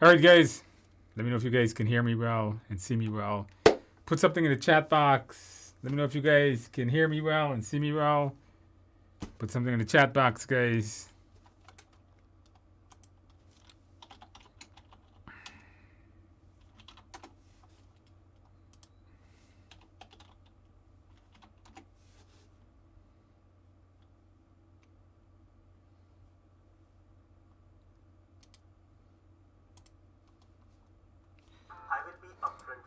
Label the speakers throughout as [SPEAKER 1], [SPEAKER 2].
[SPEAKER 1] All right, guys. Let me know if you guys can hear me well and see me well. Put something in the chat box. Let me know if you guys can hear me well and see me well. Put something in the chat box, guys.
[SPEAKER 2] I will be upfront.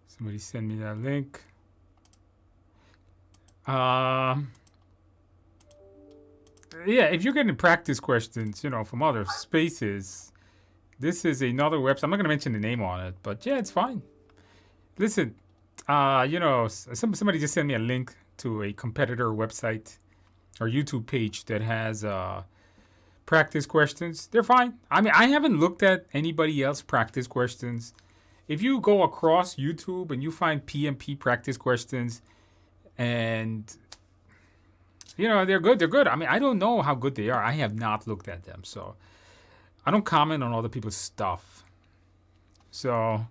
[SPEAKER 1] Somebody send me that link. Yeah, if you're getting practice questions, from other spaces, this is another website. I'm not going to mention the name on it, but yeah, it's fine. Listen, somebody just sent me a link to a competitor website or YouTube page that has practice questions. They're fine. I mean, I haven't looked at anybody else practice questions. If you go across YouTube and you find PMP practice questions and they're good. I mean, I don't know how good they are. I have not looked at them, so I don't comment on other people's stuff. So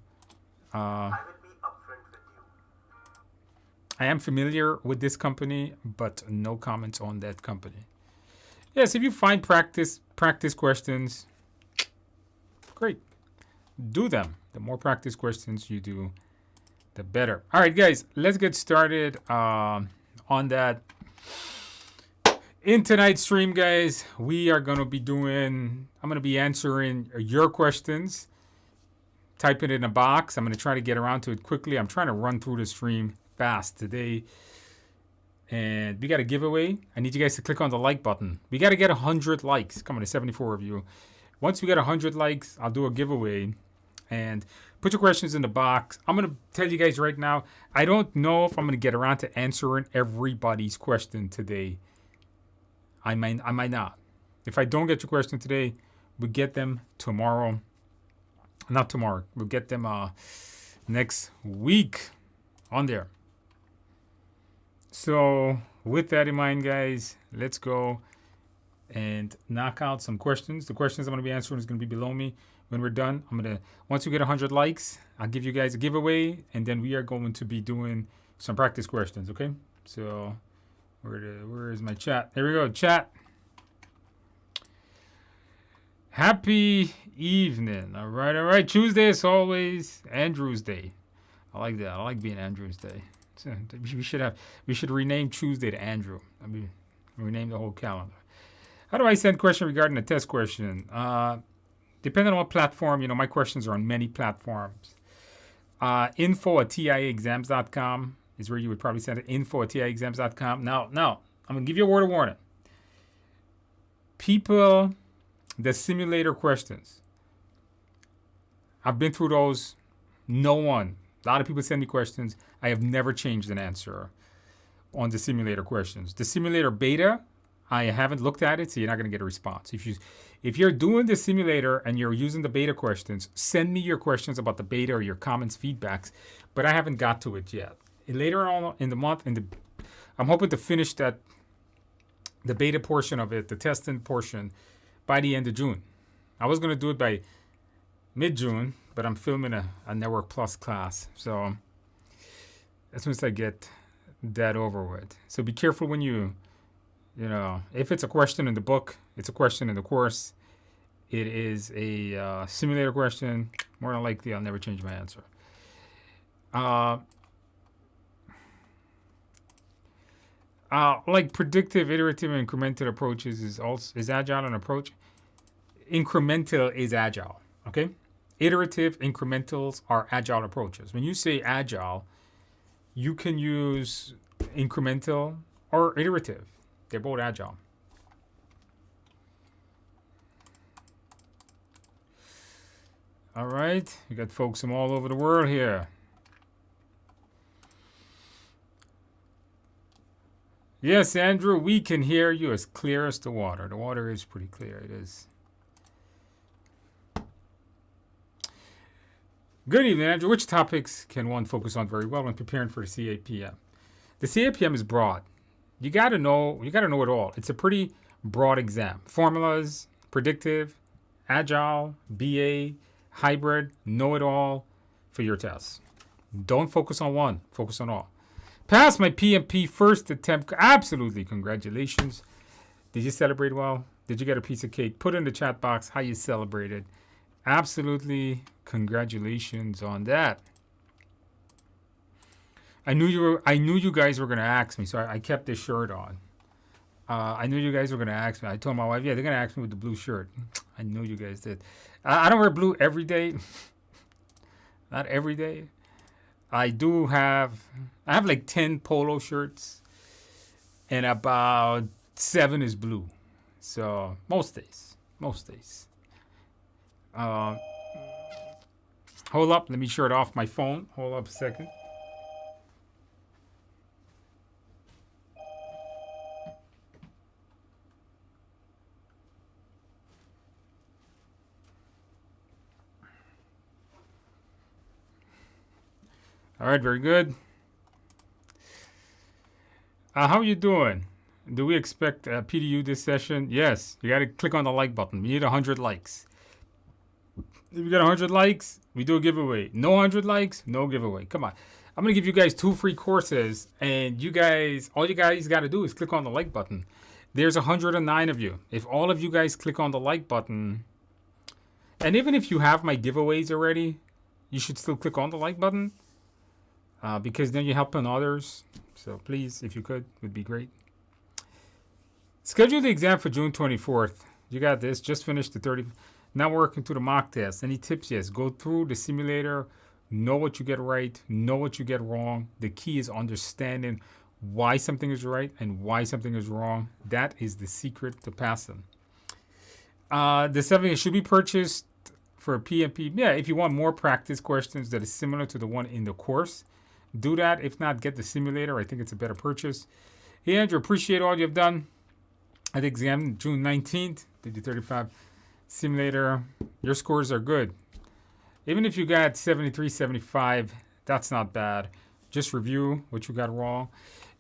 [SPEAKER 2] I will be upfront with you.
[SPEAKER 1] I am familiar with this company, but no comments on that company. Yes, if you find practice questions, great. Do them. The more practice questions you do, the better. All right, guys, let's get started on that. In tonight's stream, guys, we are going to be I'm going to be answering your questions. Type it in a box. I'm going to try to get around to it quickly. I'm trying to run through the stream fast today. And we got a giveaway. I need you guys to click on the like button. We got to get 100 likes. Coming to 74 of you. Once we get 100 likes, I'll do a giveaway. And put your questions in the box. I'm going to tell you guys right now, I don't know if I'm going to get around to answering everybody's question today. I might not. If I don't get your question today, we'll get them tomorrow. Not tomorrow. We'll get them next week on there. So with that in mind, guys, let's go and knock out some questions. The questions I'm going to be answering is going to be below me. When we're done, once we get 100 likes, I'll give you guys a giveaway, and then we are going to be doing some practice questions, okay? So where is my chat? There we go, chat. Happy evening. All right. Tuesday is always Andrew's Day. I like that. I like being Andrew's Day. So we should rename Tuesday to Andrew. I mean, rename the whole calendar. How do I send question regarding a test question? Depending on what platform, my questions are on many platforms. info@tiaexams.com is where you would probably send it. info@tiaexams.com. Now, I'm going to give you a word of warning. The simulator questions. I've been through those. A lot of people send me questions. I have never changed an answer on the simulator questions. The simulator beta, I haven't looked at it, so you're not going to get a response. If you're doing the simulator and you're using the beta questions, send me your questions about the beta or your comments, feedbacks, but I haven't got to it yet. Later on in the month, I'm hoping to finish the beta portion of it, the testing portion, by the end of June. I was going to do it by mid-June, but I'm filming a Network Plus class, so as soon as I get that over with. So be careful when if it's a question in the book, it's a question in the course. It is a simulator question. More than likely, I'll never change my answer. Like predictive, iterative, and incremental approaches is agile an approach? Incremental is agile. Okay, iterative, incrementals are agile approaches. When you say agile, you can use incremental or iterative. They're both agile. All right, we got folks from all over the world here. Yes, Andrew, we can hear you as clear as the water. The water is pretty clear. It is. Good evening, Andrew. Which topics can one focus on very well when preparing for the CAPM? The CAPM is broad. You got to know it all. It's a pretty broad exam. Formulas, predictive, agile, BA, hybrid, know-it-all for your tests. Don't focus on one, focus on all. Passed my PMP first attempt. Absolutely, congratulations. Did you celebrate well? Did you get a piece of cake? Put in the chat box how you celebrated. Absolutely, congratulations on that. I knew you guys were gonna ask me, so I kept this shirt on. I knew you guys were gonna ask me. I told my wife, yeah, they're gonna ask me with the blue shirt. I knew you guys did. I don't wear blue every day. Not every day. I have like 10 polo shirts, and about 7 is blue. So most days. Hold up, let me shut off my phone. Hold up a second. All right, very good. How are you doing? Do we expect PDU this session? Yes, you got to click on the like button. We need 100 likes. If we get 100 likes, we do a giveaway. No 100 likes, no giveaway. Come on. I'm going to give you guys 2 free courses, and all you guys got to do is click on the like button. There's 109 of you. If all of you guys click on the like button, and even if you have my giveaways already, you should still click on the like button. Because then you're helping others. So please, if you could, would be great. Schedule the exam for June 24th. You got this. Just finished the 30. Now working through the mock test. Any tips? Yes. Go through the simulator. Know what you get right. Know what you get wrong. The key is understanding why something is right and why something is wrong. That is the secret to passing. The 7 should be purchased for PMP. Yeah, if you want more practice questions that is similar to the one in the course, do that. If not, get the simulator. I think it's a better purchase. Hey, Andrew, appreciate all you've done. I did exam June 19th. Did the 35 simulator. Your scores are good. Even if you got 73, 75, that's not bad. Just review what you got wrong.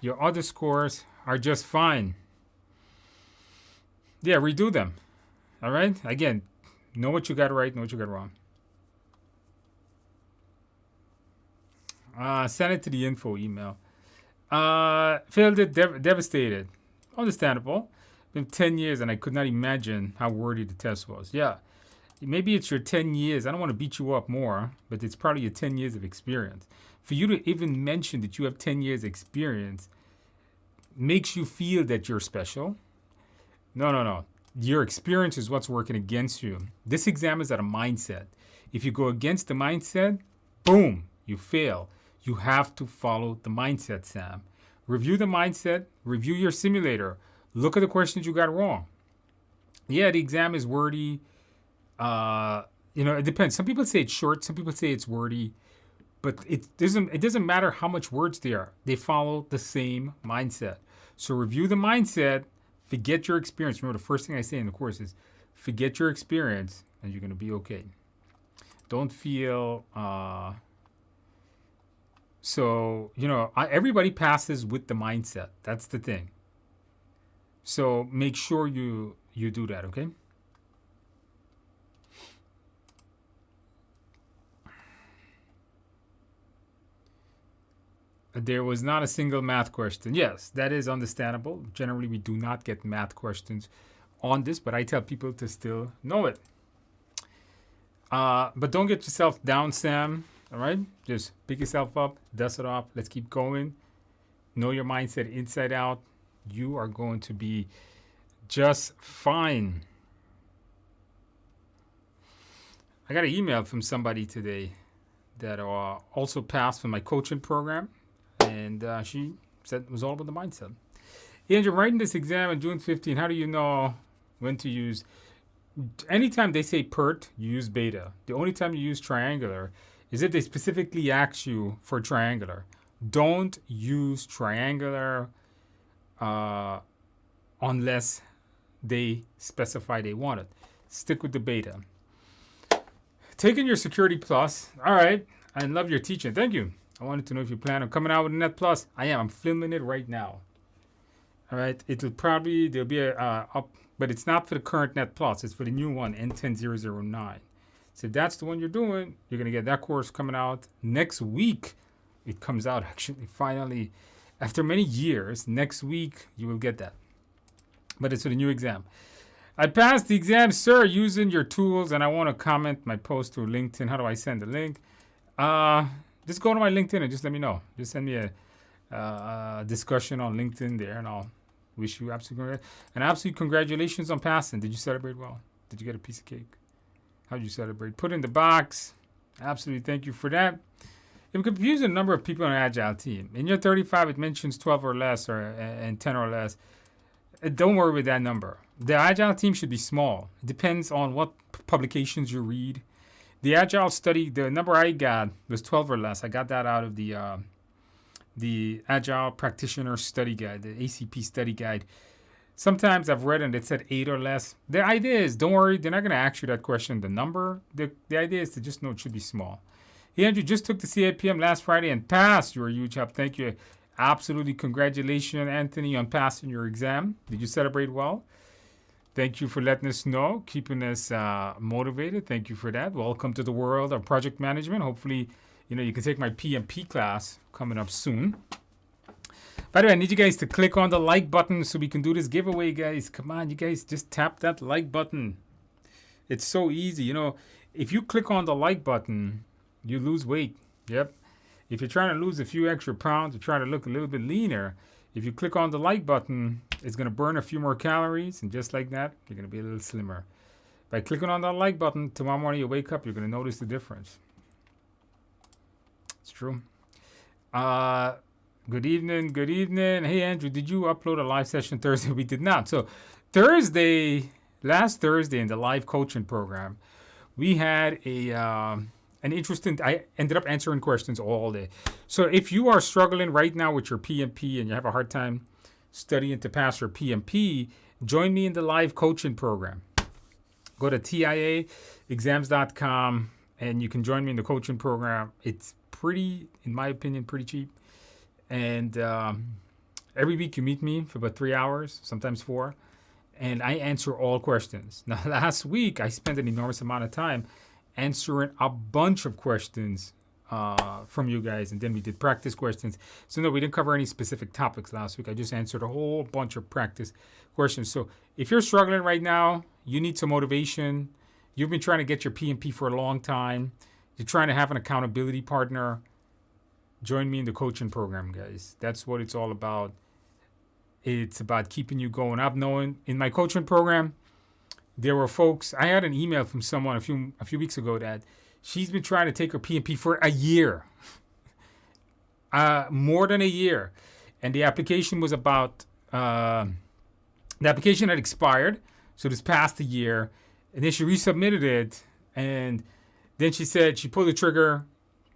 [SPEAKER 1] Your other scores are just fine. Yeah, redo them. All right? Again, know what you got right, know what you got wrong. Send it to the info email. Failed it, devastated. Understandable. Been 10 years and I could not imagine how worthy the test was. Yeah, maybe it's your 10 years. I don't want to beat you up more, but it's probably your 10 years of experience. For you to even mention that you have 10 years experience makes you feel that you're special. No. Your experience is what's working against you. This exam is at a mindset. If you go against the mindset, boom, you fail. You have to follow the mindset, Sam. Review the mindset, review your simulator. Look at the questions you got wrong. Yeah, the exam is wordy. It depends. Some people say it's short, some people say it's wordy, but it doesn't matter how much words they are. They follow the same mindset. So review the mindset, forget your experience. Remember, the first thing I say in the course is forget your experience and you're going to be okay. Don't feel everybody passes with the mindset. That's the thing. So make sure you do that, okay? There was not a single math question. Yes, that is understandable. Generally, we do not get math questions on this, but I tell people to still know it. But don't get yourself down, Sam. All right? Just pick yourself up, dust it off. Let's keep going. Know your mindset inside out. You are going to be just fine. I got an email from somebody today that also passed from my coaching program. And she said it was all about the mindset. Andrew, writing this exam on June 15, how do you know when to use? Anytime they say PERT, you use beta. The only time you use triangular is if they specifically ask you for triangular. Don't use triangular unless they specify they want it. Stick with the beta. Taking your Security Plus. All right. I love your teaching. Thank you. I wanted to know if you plan on coming out with a Net Plus. I am. I'm filming it right now. All right, there'll be a up, but it's not for the current Net Plus. It's for the new one, N10009. So if that's the one you're doing, you're gonna get that course coming out next week. It comes out actually finally, after many years. Next week you will get that, but it's for the new exam. I passed the exam, sir, using your tools, and I want to comment my post through LinkedIn. How do I send the link? Just go to my LinkedIn and just let me know. Just send me a discussion on LinkedIn there, and I'll wish you absolute congratulations on passing. Did you celebrate well? Did you get a piece of cake? How did you celebrate? Put it in the box. Absolutely, thank you for that. It confuses a number of people on an agile team. In your 35, it mentions 12 or less, and 10 or less. Don't worry with that number. The agile team should be small. It depends on what publications you read. The agile study, the number I got was 12 or less. I got that out of the Agile Practitioner Study Guide, the ACP Study Guide. Sometimes I've read and it said 8 or less. The idea is, don't worry, they're not going to ask you that question, the number. The idea is to just know it should be small. Hey, Andrew, just took the CIPM last Friday and passed. You're a huge help. Thank you. Absolutely. Congratulations, Anthony, on passing your exam. Did you celebrate well? Thank you for letting us know, keeping us motivated. Thank you for that. Welcome to the world of project management. Hopefully, you can take my PMP class coming up soon. By the way, I need you guys to click on the like button so we can do this giveaway, guys. Come on, you guys, just tap that like button. It's so easy. If you click on the like button, you lose weight. Yep. If you're trying to lose a few extra pounds, you're trying to look a little bit leaner, if you click on the like button, it's going to burn a few more calories. And just like that, you're going to be a little slimmer. By clicking on that like button, tomorrow morning you wake up, you're going to notice the difference. It's true. Good evening. Good evening. Hey, Andrew, did you upload a live session Thursday? We did not. So last Thursday in the live coaching program, we had an interesting, I ended up answering questions all day. So if you are struggling right now with your PMP and you have a hard time studying to pass your PMP, join me in the live coaching program. Go to TIAexams.com and you can join me in the coaching program. It's pretty, in my opinion, pretty cheap. And every week you meet me for about 3 hours, sometimes 4, and I answer all questions. Now, last week I spent an enormous amount of time answering a bunch of questions from you guys, and then we did practice questions. So no, we didn't cover any specific topics last week. I just answered a whole bunch of practice questions. So if you're struggling right now, you need some motivation. You've been trying to get your PMP for a long time. You're trying to have an accountability partner. Join me in the coaching program, guys. That's what it's all about. It's about keeping you going up. Knowing in my coaching program, there were folks. I had an email from someone a few weeks ago that she's been trying to take her PMP for a year, more than a year, and the application was about the application had expired, so this past a year, and then she resubmitted it, and then she said she pulled the trigger.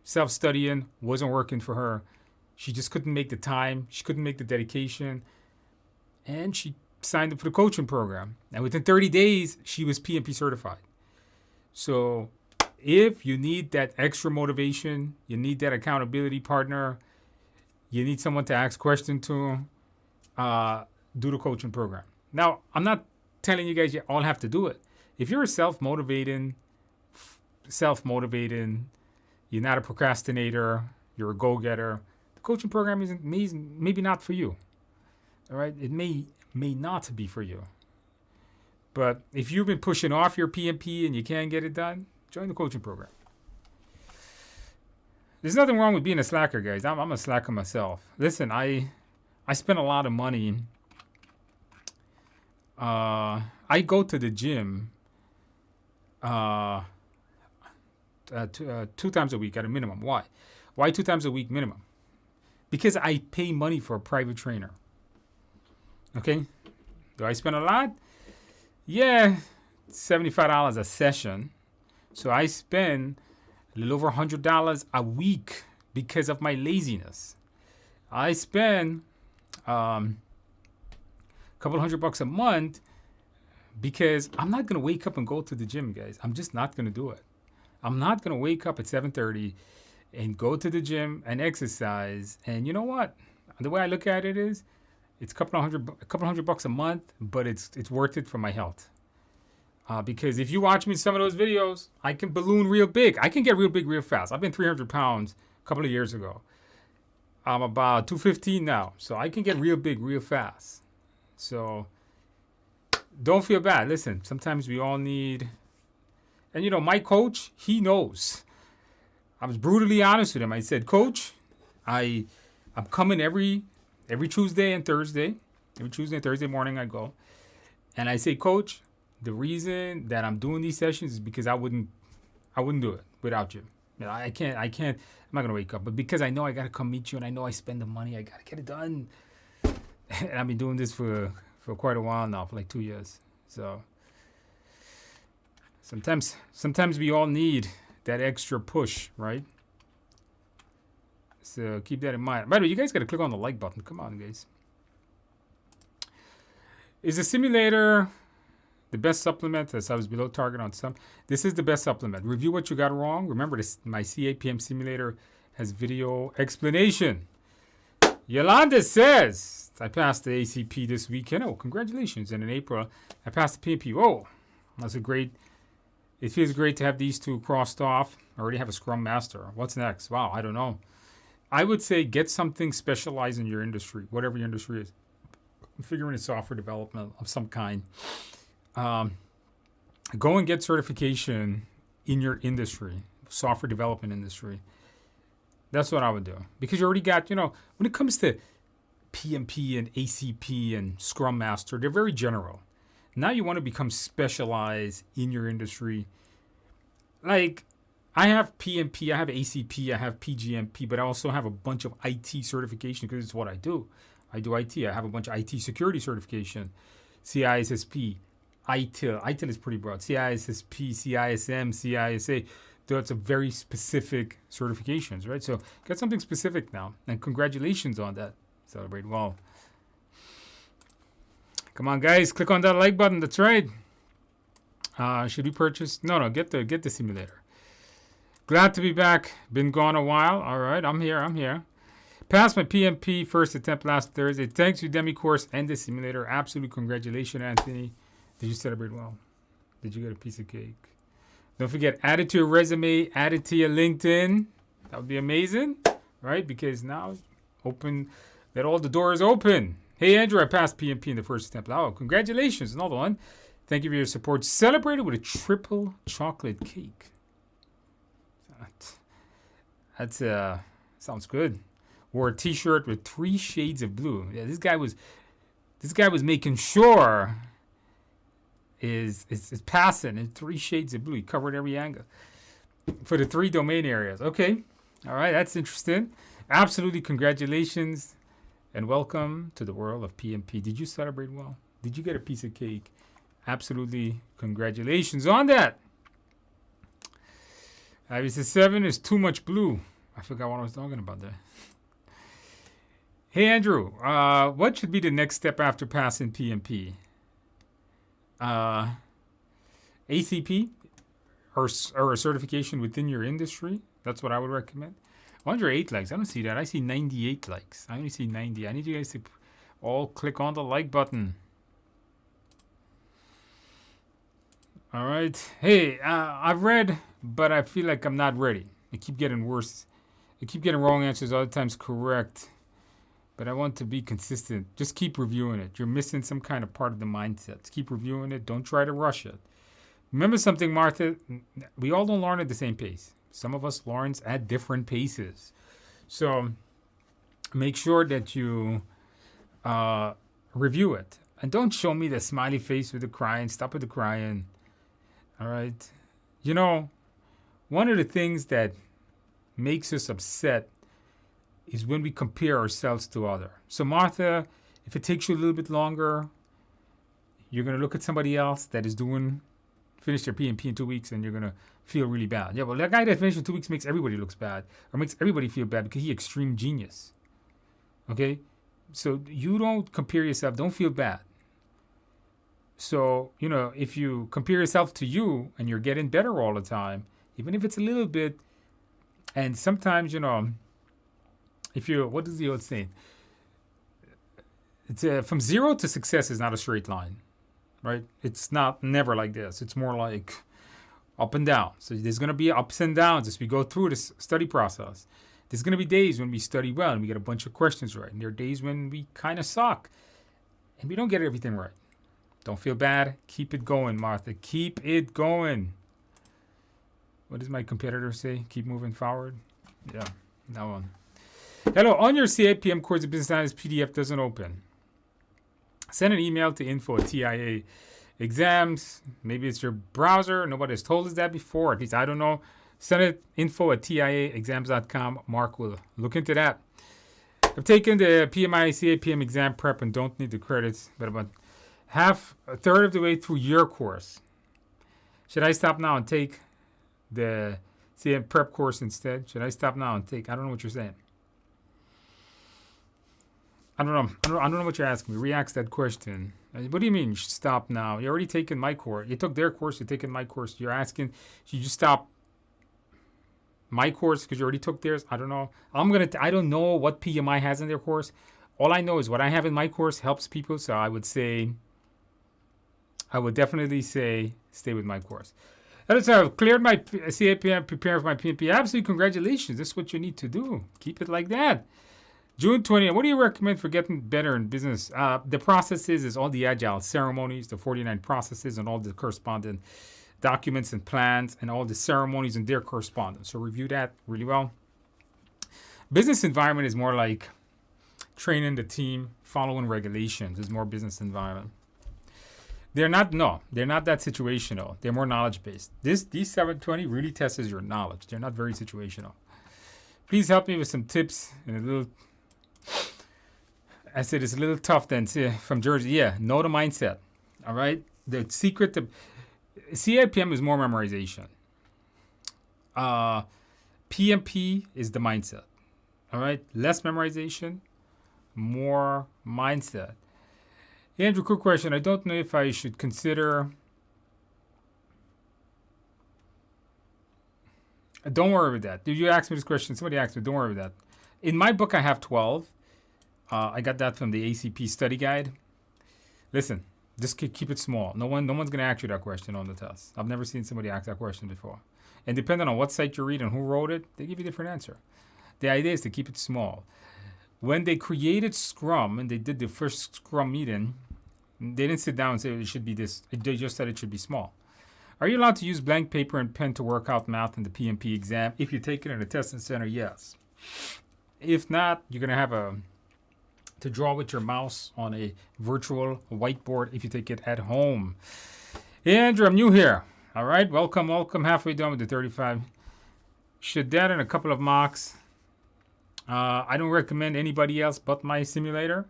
[SPEAKER 1] Self-studying wasn't working for her. She just couldn't make the time. She couldn't make the dedication, and she signed up for the coaching program. And within 30 days, she was PMP certified. So if you need that extra motivation, you need that accountability partner, you need someone to ask questions to, do the coaching program. Now, I'm not telling you guys you all have to do it. If you're self-motivating, you're not a procrastinator, you're a go-getter, the coaching program isn't maybe not for you. All right? It may not be for you. But if you've been pushing off your PMP and you can't get it done, join the coaching program. There's nothing wrong with being a slacker, guys. I'm a slacker myself. Listen, I spend a lot of money. I go to the gym 2 times a week at a minimum. Why? Why 2 times a week minimum? Because I pay money for a private trainer. Okay? Do I spend a lot? Yeah, $75 a session. So I spend a little over $100 a week because of my laziness. I spend a couple $100 a month because I'm not going to wake up and go to the gym, guys. I'm just not going to do it. I'm not going to wake up at 7:30 and go to the gym and exercise. And you know what? The way I look at it is, It's a couple hundred bucks a month, but it's worth it for my health. Because if you watch me in some of those videos, I can balloon real big. I can get real big real fast. I've been 300 pounds a couple of years ago. I'm about 215 now, so I can get real big real fast. So don't feel bad. Listen, sometimes we all need, and you know, my coach, he knows. I was brutally honest with him. I said, Coach, I'm coming every Tuesday and Thursday. Every Tuesday and Thursday morning I go. And I say, Coach, the reason that I'm doing these sessions is because I wouldn't do it without you. You know, I can't, I'm not gonna wake up, but because I know I gotta come meet you and I know I spend the money, I gotta get it done. And I've been doing this for quite a while now, for like 2 years. So sometimes we all need that extra push, right? So keep that in mind. By the way, you guys gotta click on the like button. Come on, guys. Is the simulator the best supplement? As I was below target on some. This is the best supplement. Review what you got wrong. Remember, this my CAPM simulator has video explanation. Yolanda says, I passed the ACP this weekend. Oh, congratulations. And in April, I passed the PMP. Oh, that's a great, it feels great to have these two crossed off. I already have a Scrum Master. What's next? Wow, I don't know. I would say get something specialized in your industry, whatever your industry is. Figuring in software development of some kind. Go and get certification in your industry, software development industry. That's what I would do. Because you already got, you know, when it comes to PMP and ACP and Scrum Master, they're very general. Now you want to become specialized in your industry. Like, I have PMP, I have ACP, I have PGMP, but I also have a bunch of IT certification because it's what I do. I do IT. I have a bunch of IT security certification, CISSP, ITIL. ITIL is pretty broad. CISSP, CISM, CISA. That's a very specific certifications, right? So get something specific now. And congratulations on that. Celebrate well. Come on, guys. Click on that like button. That's right. Should we purchase? No, get the simulator. Glad to be back. Been gone a while. All right, I'm here. Passed my PMP first attempt last Thursday. Thanks Udemy course and the simulator. Absolute congratulations, Anthony. Did you celebrate well? Did you get a piece of cake? Don't forget, add it to your resume, add it to your LinkedIn. That would be amazing, right? Because now open, let all the doors open. Hey, Andrew, I passed PMP in the first attempt. Oh, congratulations, another one. Thank you for your support. Celebrated with a triple chocolate cake. That's sounds good. Wore a T-shirt with 3 shades of blue. Yeah, this guy was making sure is passing in 3 shades of blue. He covered every angle for the 3 domain areas. Okay, all right, that's interesting. Absolutely, congratulations and welcome to the world of PMP. Did you celebrate well? Did you get a piece of cake? Absolutely, congratulations on that. IBC 7 is too much blue. I forgot what I was talking about there. Hey, Andrew, what should be the next step after passing PMP? ACP or a certification within your industry? That's what I would recommend. 108 likes. I don't see that. I see 98 likes. I only see 90. I need you guys to all click on the like button. All right. Hey, I've read, but I feel like I'm not ready. I keep getting worse. I keep getting wrong answers, other times correct. But I want to be consistent. Just keep reviewing it. You're missing some kind of part of the mindset. Just keep reviewing it. Don't try to rush it. Remember something, Martha? We all don't learn at the same pace. Some of us learn at different paces. So make sure that you review it. And don't show me the smiley face with the crying. Stop with the crying. All right? You know, one of the things that makes us upset is when we compare ourselves to other. So Martha, if it takes you a little bit longer, you're going to look at somebody else that is finished their PMP in 2 weeks, and you're going to feel really bad. Yeah, well, that guy that finished in 2 weeks makes everybody looks bad, or makes everybody feel bad because he's extreme genius. Okay? So you don't compare yourself. Don't feel bad. So, you know, if you compare yourself to you and you're getting better all the time, even if it's a little bit, and sometimes, you know, if you're, what is the old saying? It's from 0 to success is not a straight line, right? It's not never like this. It's more like up and down. So there's going to be ups and downs as we go through this study process. There's going to be days when we study well and we get a bunch of questions right. And there are days when we kind of suck and we don't get everything right. Don't feel bad. Keep it going, Martha. Keep it going. What does my competitor say? Keep moving forward. Yeah, that one. Hello, on your CAPM course, the business analyst PDF doesn't open. Send an email to info@TIA exams. Maybe it's your browser. Nobody has told us that before. At least I don't know. Send it info@tiaexams.com. Mark will look into that. I've taken the PMI CAPM exam prep and don't need the credits, but about a third of the way through your course. Should I stop now and take the CAPM prep course instead? Should I stop now and take? I don't know what you're saying. I don't know what you're asking me. Re-ask that question. What do you mean stop now? You already taken my course. You took their course. You're taking my course. You're asking, should you stop my course because you already took theirs? I don't know. I don't know what PMI has in their course. All I know is what I have in my course helps people. So I would definitely say stay with my course. I've cleared my CAPM, prepared for my PMP. Absolutely, congratulations. This is what you need to do. Keep it like that. June 20th, what do you recommend for getting better in business? The processes is all the agile ceremonies, the 49 processes and all the corresponding documents and plans and all the ceremonies and their correspondence. So review that really well. Business environment is more like training the team, following regulations. It's more business environment. They're not that situational. They're more knowledge-based. These 720 really tests your knowledge. They're not very situational. Please help me with some tips and a little... I said it's a little tough then from Jersey. Yeah, know the mindset. All right. The secret to CAPM is more memorization. PMP is the mindset. All right. Less memorization, more mindset. Hey, Andrew, quick question. I don't know if I should consider. Don't worry with that. Did you ask me this question? Somebody asked me. Don't worry with that. In my book, I have 12. I got that from the ACP study guide. Listen, just keep it small. No one's going to ask you that question on the test. I've never seen somebody ask that question before. And depending on what site you read and who wrote it, they give you a different answer. The idea is to keep it small. When they created Scrum and they did the first Scrum meeting, they didn't sit down and say it should be this. They just said it should be small. Are you allowed to use blank paper and pen to work out math in the PMP exam? If you take it in a testing center, yes. If not, you're going to have to draw with your mouse on a virtual whiteboard if you take it at home. Hey, Andrew, I'm new here. All right, welcome. Halfway done with the 35. Should that and a couple of mocks. I don't recommend anybody else but my simulator.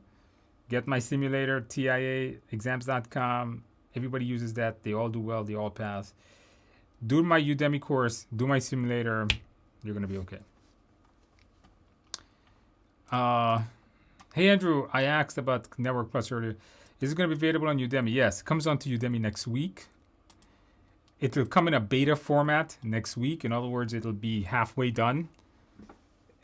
[SPEAKER 1] Get my simulator, TIAexams.com. Everybody uses that. They all do well. They all pass. Do my Udemy course. Do my simulator. You're going to be okay. Hey, Andrew, I asked about Network Plus earlier. Is it going to be available on Udemy? Yes, it comes onto Udemy next week. It will come in a beta format next week. In other words, it'll be halfway done.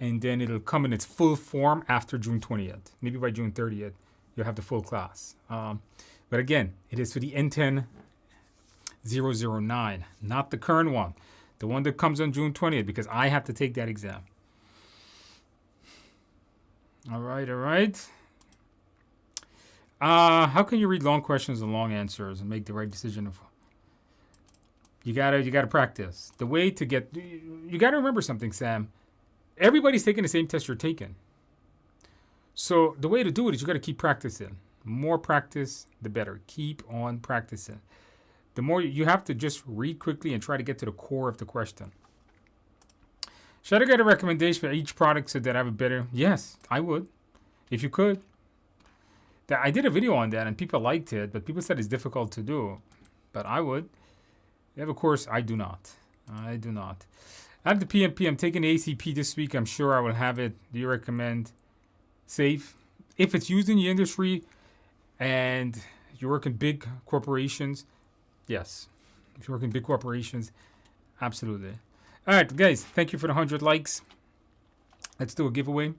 [SPEAKER 1] And then it'll come in its full form after June 20th. Maybe by June 30th, you'll have the full class. But again, it is for the N10-009, not the current one. The one that comes on June 20th, because I have to take that exam. All right. How can you read long questions and long answers and make the right decision? You gotta practice. The way to get, you gotta remember something, Sam. Everybody's taking the same test you're taking. So the way to do it is you gotta keep practicing. More practice, the better. Keep on practicing. The more you have to just read quickly and try to get to the core of the question. Should I get a recommendation for each product so that I have a better? Yes, I would, if you could. I did a video on that and people liked it, but people said it's difficult to do. But I would. You have a course? I do not. I have the PMP. I'm taking the ACP this week. I'm sure I will have it. Do you recommend? Safe. If it's used in the industry and you work in big corporations, yes. If you work in big corporations, absolutely. All right, guys, thank you for the 100 likes. Let's do a giveaway.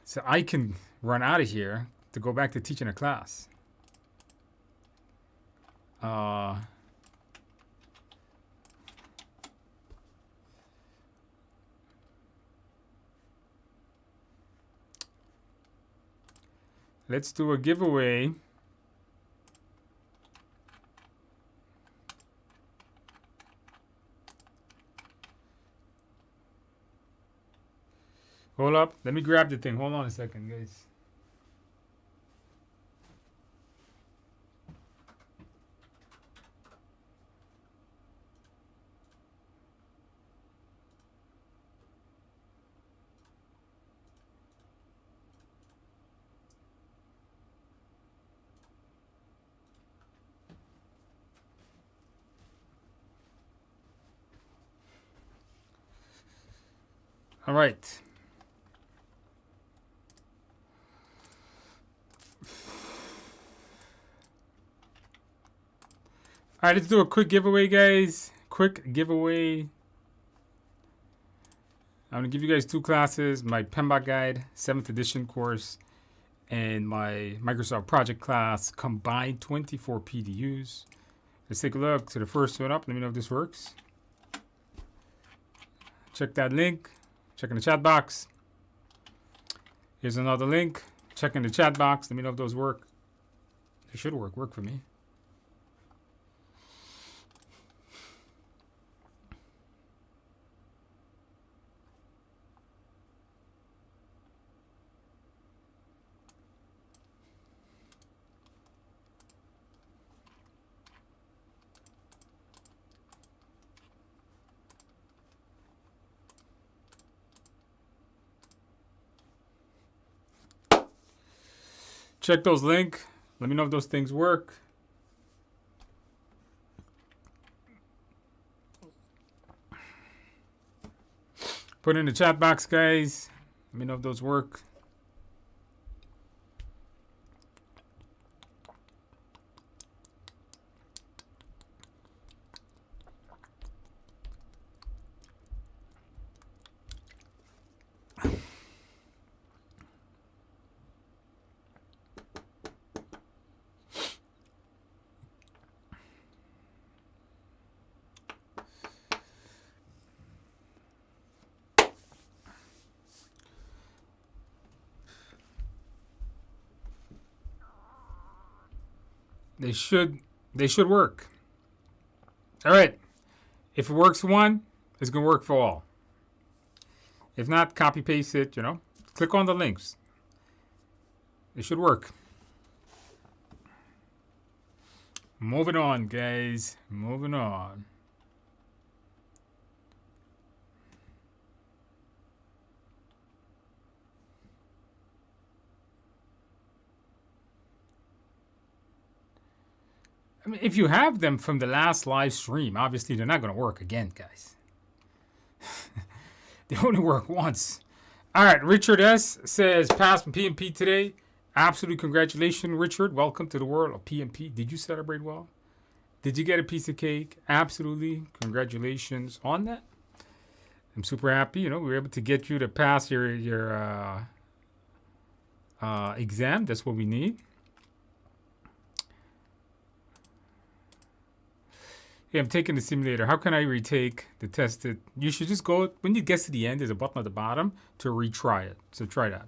[SPEAKER 1] so I can run out of here to go back to teaching a class. Let's do a giveaway. Hold up. Let me grab the thing. Hold on a second, guys. All right. All right, let's do a quick giveaway, guys. Quick giveaway. I'm going to give you guys 2 classes, my PMBOK Guide, 7th edition course, and my Microsoft Project class, combined 24 PDUs. Let's take a look to the first one up. Let me know if this works. Check that link. Check in the chat box. Here's another link. Check in the chat box. Let me know if those work. They should work. Work for me. Check those links. Let me know if those things work. Put it in the chat box, guys. Let me know if those work. They should work. All right. If it works for one, it's going to work for all. If not, copy paste it, Click on the links. It should work. Moving on, guys. Moving on. I mean, if you have them from the last live stream, obviously they're not going to work again, guys. They only work once. All right, Richard S. says, passed from PMP today. Absolutely congratulations, Richard. Welcome to the world of PMP. Did you celebrate well? Did you get a piece of cake? Absolutely. Congratulations on that. I'm super happy. We were able to get you to pass your exam. That's what we need. Hey, I'm taking the simulator. How can I retake the test? You should just go, when you get to the end, there's a button at the bottom to retry it. So try that.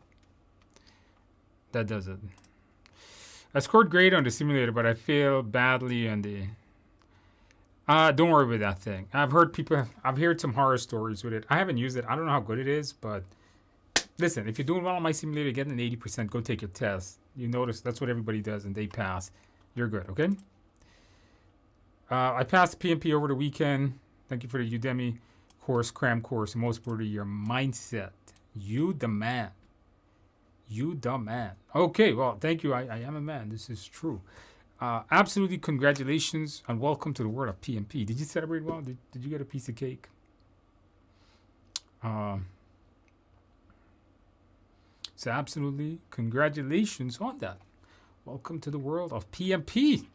[SPEAKER 1] That does it. I scored great on the simulator, but I failed badly on the... don't worry about that thing. I've heard some horror stories with it. I haven't used it. I don't know how good it is, but listen, if you're doing well on my simulator, getting an 80%, go take your test. You notice that's what everybody does, and they pass. You're good, okay? I passed the PMP over the weekend. Thank you for the Udemy course, cram course, most importantly, your mindset. You the man. You the man. Okay, well, thank you. I am a man. This is true. Absolutely congratulations and welcome to the world of PMP. Did you celebrate well? Did you get a piece of cake? So absolutely congratulations on that. Welcome to the world of PMP.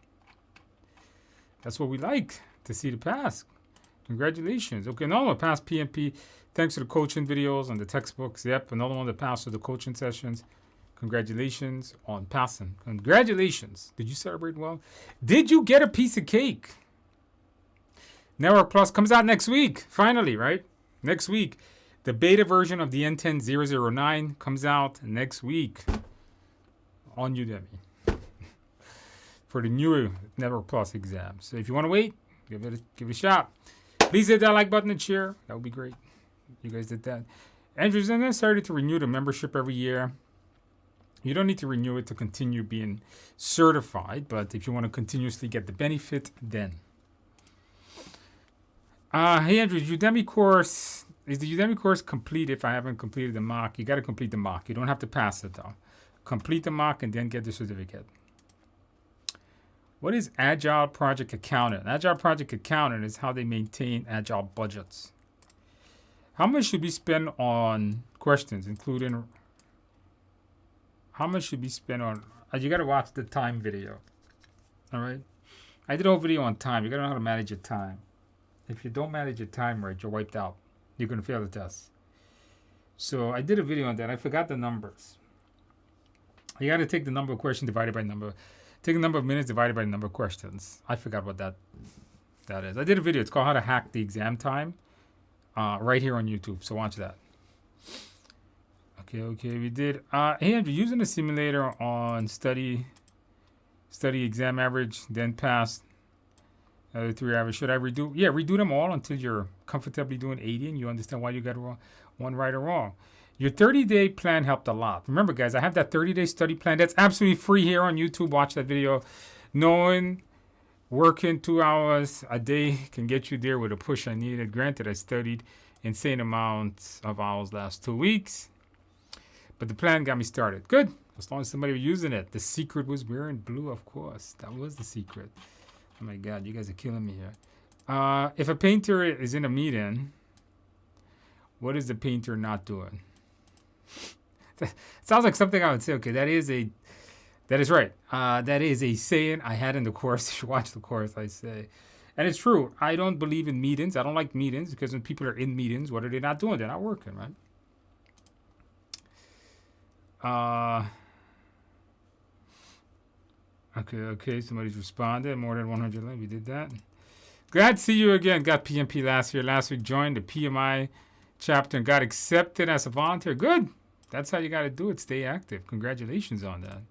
[SPEAKER 1] That's what we like, to see the pass. Congratulations. Okay, another one passed PMP thanks to the coaching videos and the textbooks. Yep, another one that passed through the coaching sessions. Congratulations on passing. Congratulations. Did you celebrate well? Did you get a piece of cake? Network Plus comes out next week. Finally, right? Next week. The beta version of the N10009 comes out next week on Udemy for the new Network Plus exam. So if you want to wait, give it a shot. Please hit that like button and share. That would be great. You guys did that. Andrew, is it necessary to renew the membership every year? You don't need to renew it to continue being certified, but if you want to continuously get the benefit, then. Hey Andrew, is the Udemy course complete if I haven't completed the mock? You got to complete the mock. You don't have to pass it though. Complete the mock and then get the certificate. What is Agile Project Accountant? Agile Project Accountant is how they maintain Agile budgets. How much should be spent on questions, including how much should be spent on? You got to watch the time video. All right. I did a whole video on time. You got to know how to manage your time. If you don't manage your time right, you're wiped out. You're going to fail the test. So I did a video on that. I forgot the numbers. You got to take the number of questions divided by number. Take the number of minutes divided by the number of questions. I forgot what that is. I did a video. It's called How to Hack the Exam Time. Right here on YouTube. So watch that. Okay, we did. Hey, Andrew, using a simulator on study exam average, then pass the 3 average. Should I redo? Yeah, redo them all until you're comfortably doing 80 and you understand why you got one right or wrong. Your 30-day plan helped a lot. Remember, guys, I have that 30-day study plan. That's absolutely free here on YouTube. Watch that video. Knowing working 2 hours a day can get you there with a push I needed. Granted, I studied insane amounts of hours last 2 weeks. But the plan got me started. Good. As long as somebody was using it. The secret was wearing blue, of course. That was the secret. Oh, my God. You guys are killing me here. If a painter is in a meeting, what is the painter not doing? Sounds like something I would say. Okay, that is right. That is a saying I had in the course. If you watch the course, I say. And it's true. I don't believe in meetings. I don't like meetings because when people are in meetings, what are they not doing? They're not working, right? Okay. Somebody's responded. More than 100 likes. We did that. Glad to see you again. Got PMP last year. Last week joined the PMI chapter and got accepted as a volunteer. Good. That's how you got to do it. Stay active. Congratulations on that.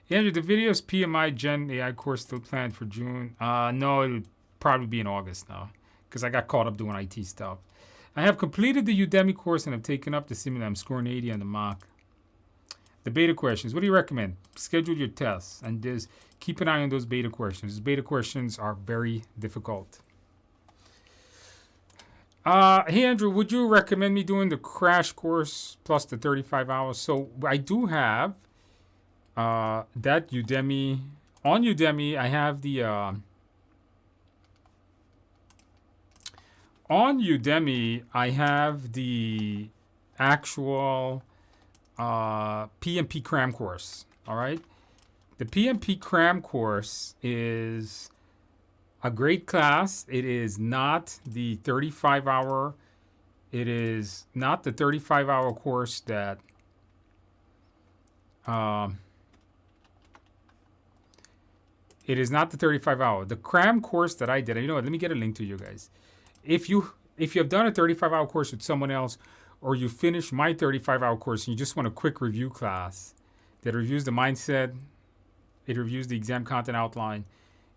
[SPEAKER 1] Andrew, the videos PMI Gen AI course still planned for June. No, it would probably be in August now because I got caught up doing IT stuff. I have completed the Udemy course and have taken up the simulator. I'm scoring 80 on the mock. The beta questions. What do you recommend? Schedule your tests and just keep an eye on those beta questions. Those beta questions are very difficult. Hey, Andrew, would you recommend me doing the crash course plus the 35 hours? So I do have that Udemy. On Udemy, I have the... on Udemy, I have the actual PMP cram course. All right? The PMP cram course is a great class. It is not the 35-hour. It is not the 35-hour course that it is not the 35-hour. The cram course that I did, you know what, let me get a link to you guys. If you have done a 35-hour course with someone else, or you finished my 35-hour course and you just want a quick review class that reviews the mindset, it reviews the exam content outline,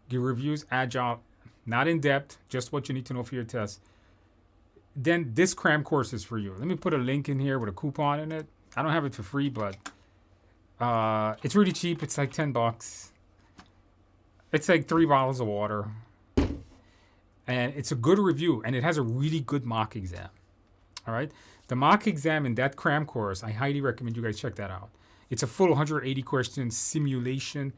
[SPEAKER 1] it reviews Agile, not in depth, just what you need to know for your test, then this cram course is for you. Let me put a link in here with a coupon in it. I don't have it for free, but it's really cheap. It's like $10. It's like 3 bottles of water. And it's a good review, and it has a really good mock exam. All right? The mock exam in that cram course, I highly recommend you guys check that out. It's a full 180 question simulation.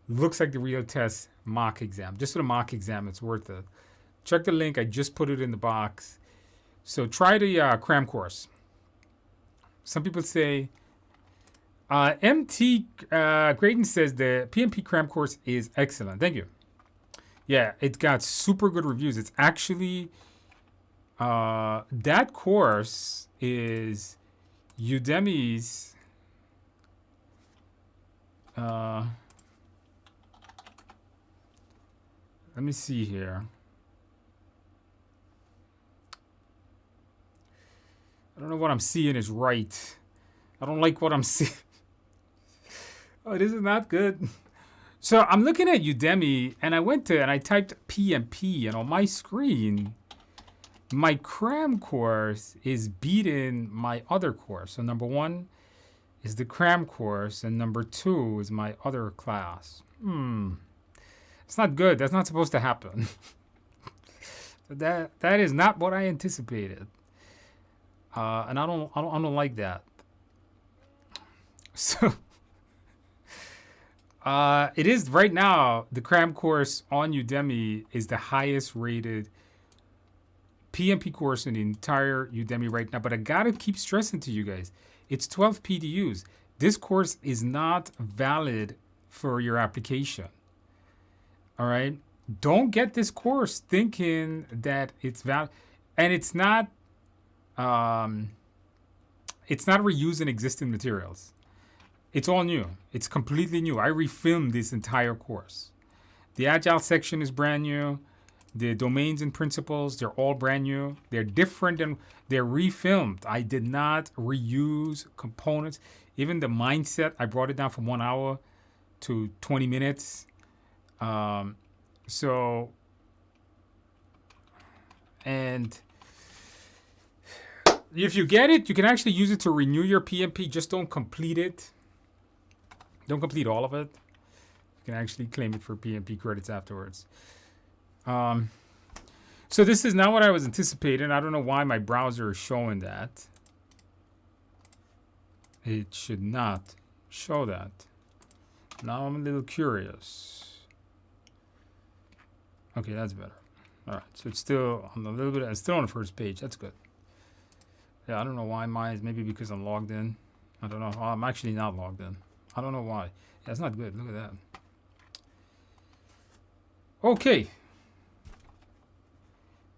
[SPEAKER 1] Looks like the real test mock exam. Just for the mock exam, it's worth it. Check the link. I just put it in the box. So try the cram course. Some people say, MT Graydon says the PMP cram course is excellent. Thank you. Yeah, it got super good reviews. It's actually that course is Udemy's let me see here. I don't know what I'm seeing is right. I don't like what I'm seeing. Oh, this is not good. So I'm looking at Udemy and I went to and I typed PMP and on my screen, my cram course is beating my other course. So number one is the cram course and number two is my other class. It's not good. That's not supposed to happen. that is not what I anticipated. And I don't like that. So it is right now, the cram course on Udemy is the highest rated PMP course in the entire Udemy right now. But I gotta keep stressing to you guys, it's 12 PDUs. This course is not valid for your application. All right? Don't get this course thinking that it's valid. And it's not reusing existing materials. It's all new. It's completely new. I refilmed this entire course. The Agile section is brand new. The domains and principles, they're all brand new. They're different and they're refilmed. I did not reuse components. Even the mindset, I brought it down from 1 hour to 20 minutes. And if you get it, you can actually use it to renew your PMP. Just don't complete it. Don't complete all of it. You can actually claim it for PMP credits afterwards. So this is not what I was anticipating. I don't know why my browser is showing that. It should not show that. Now I'm a little curious. Okay, that's better. All right, so it's still on a little bit. It's still on the first page. That's good. Yeah, I don't know why mine is. Maybe because I'm logged in. I don't know. Oh, I'm actually not logged in. I don't know why. That's not good. Look at that. Okay.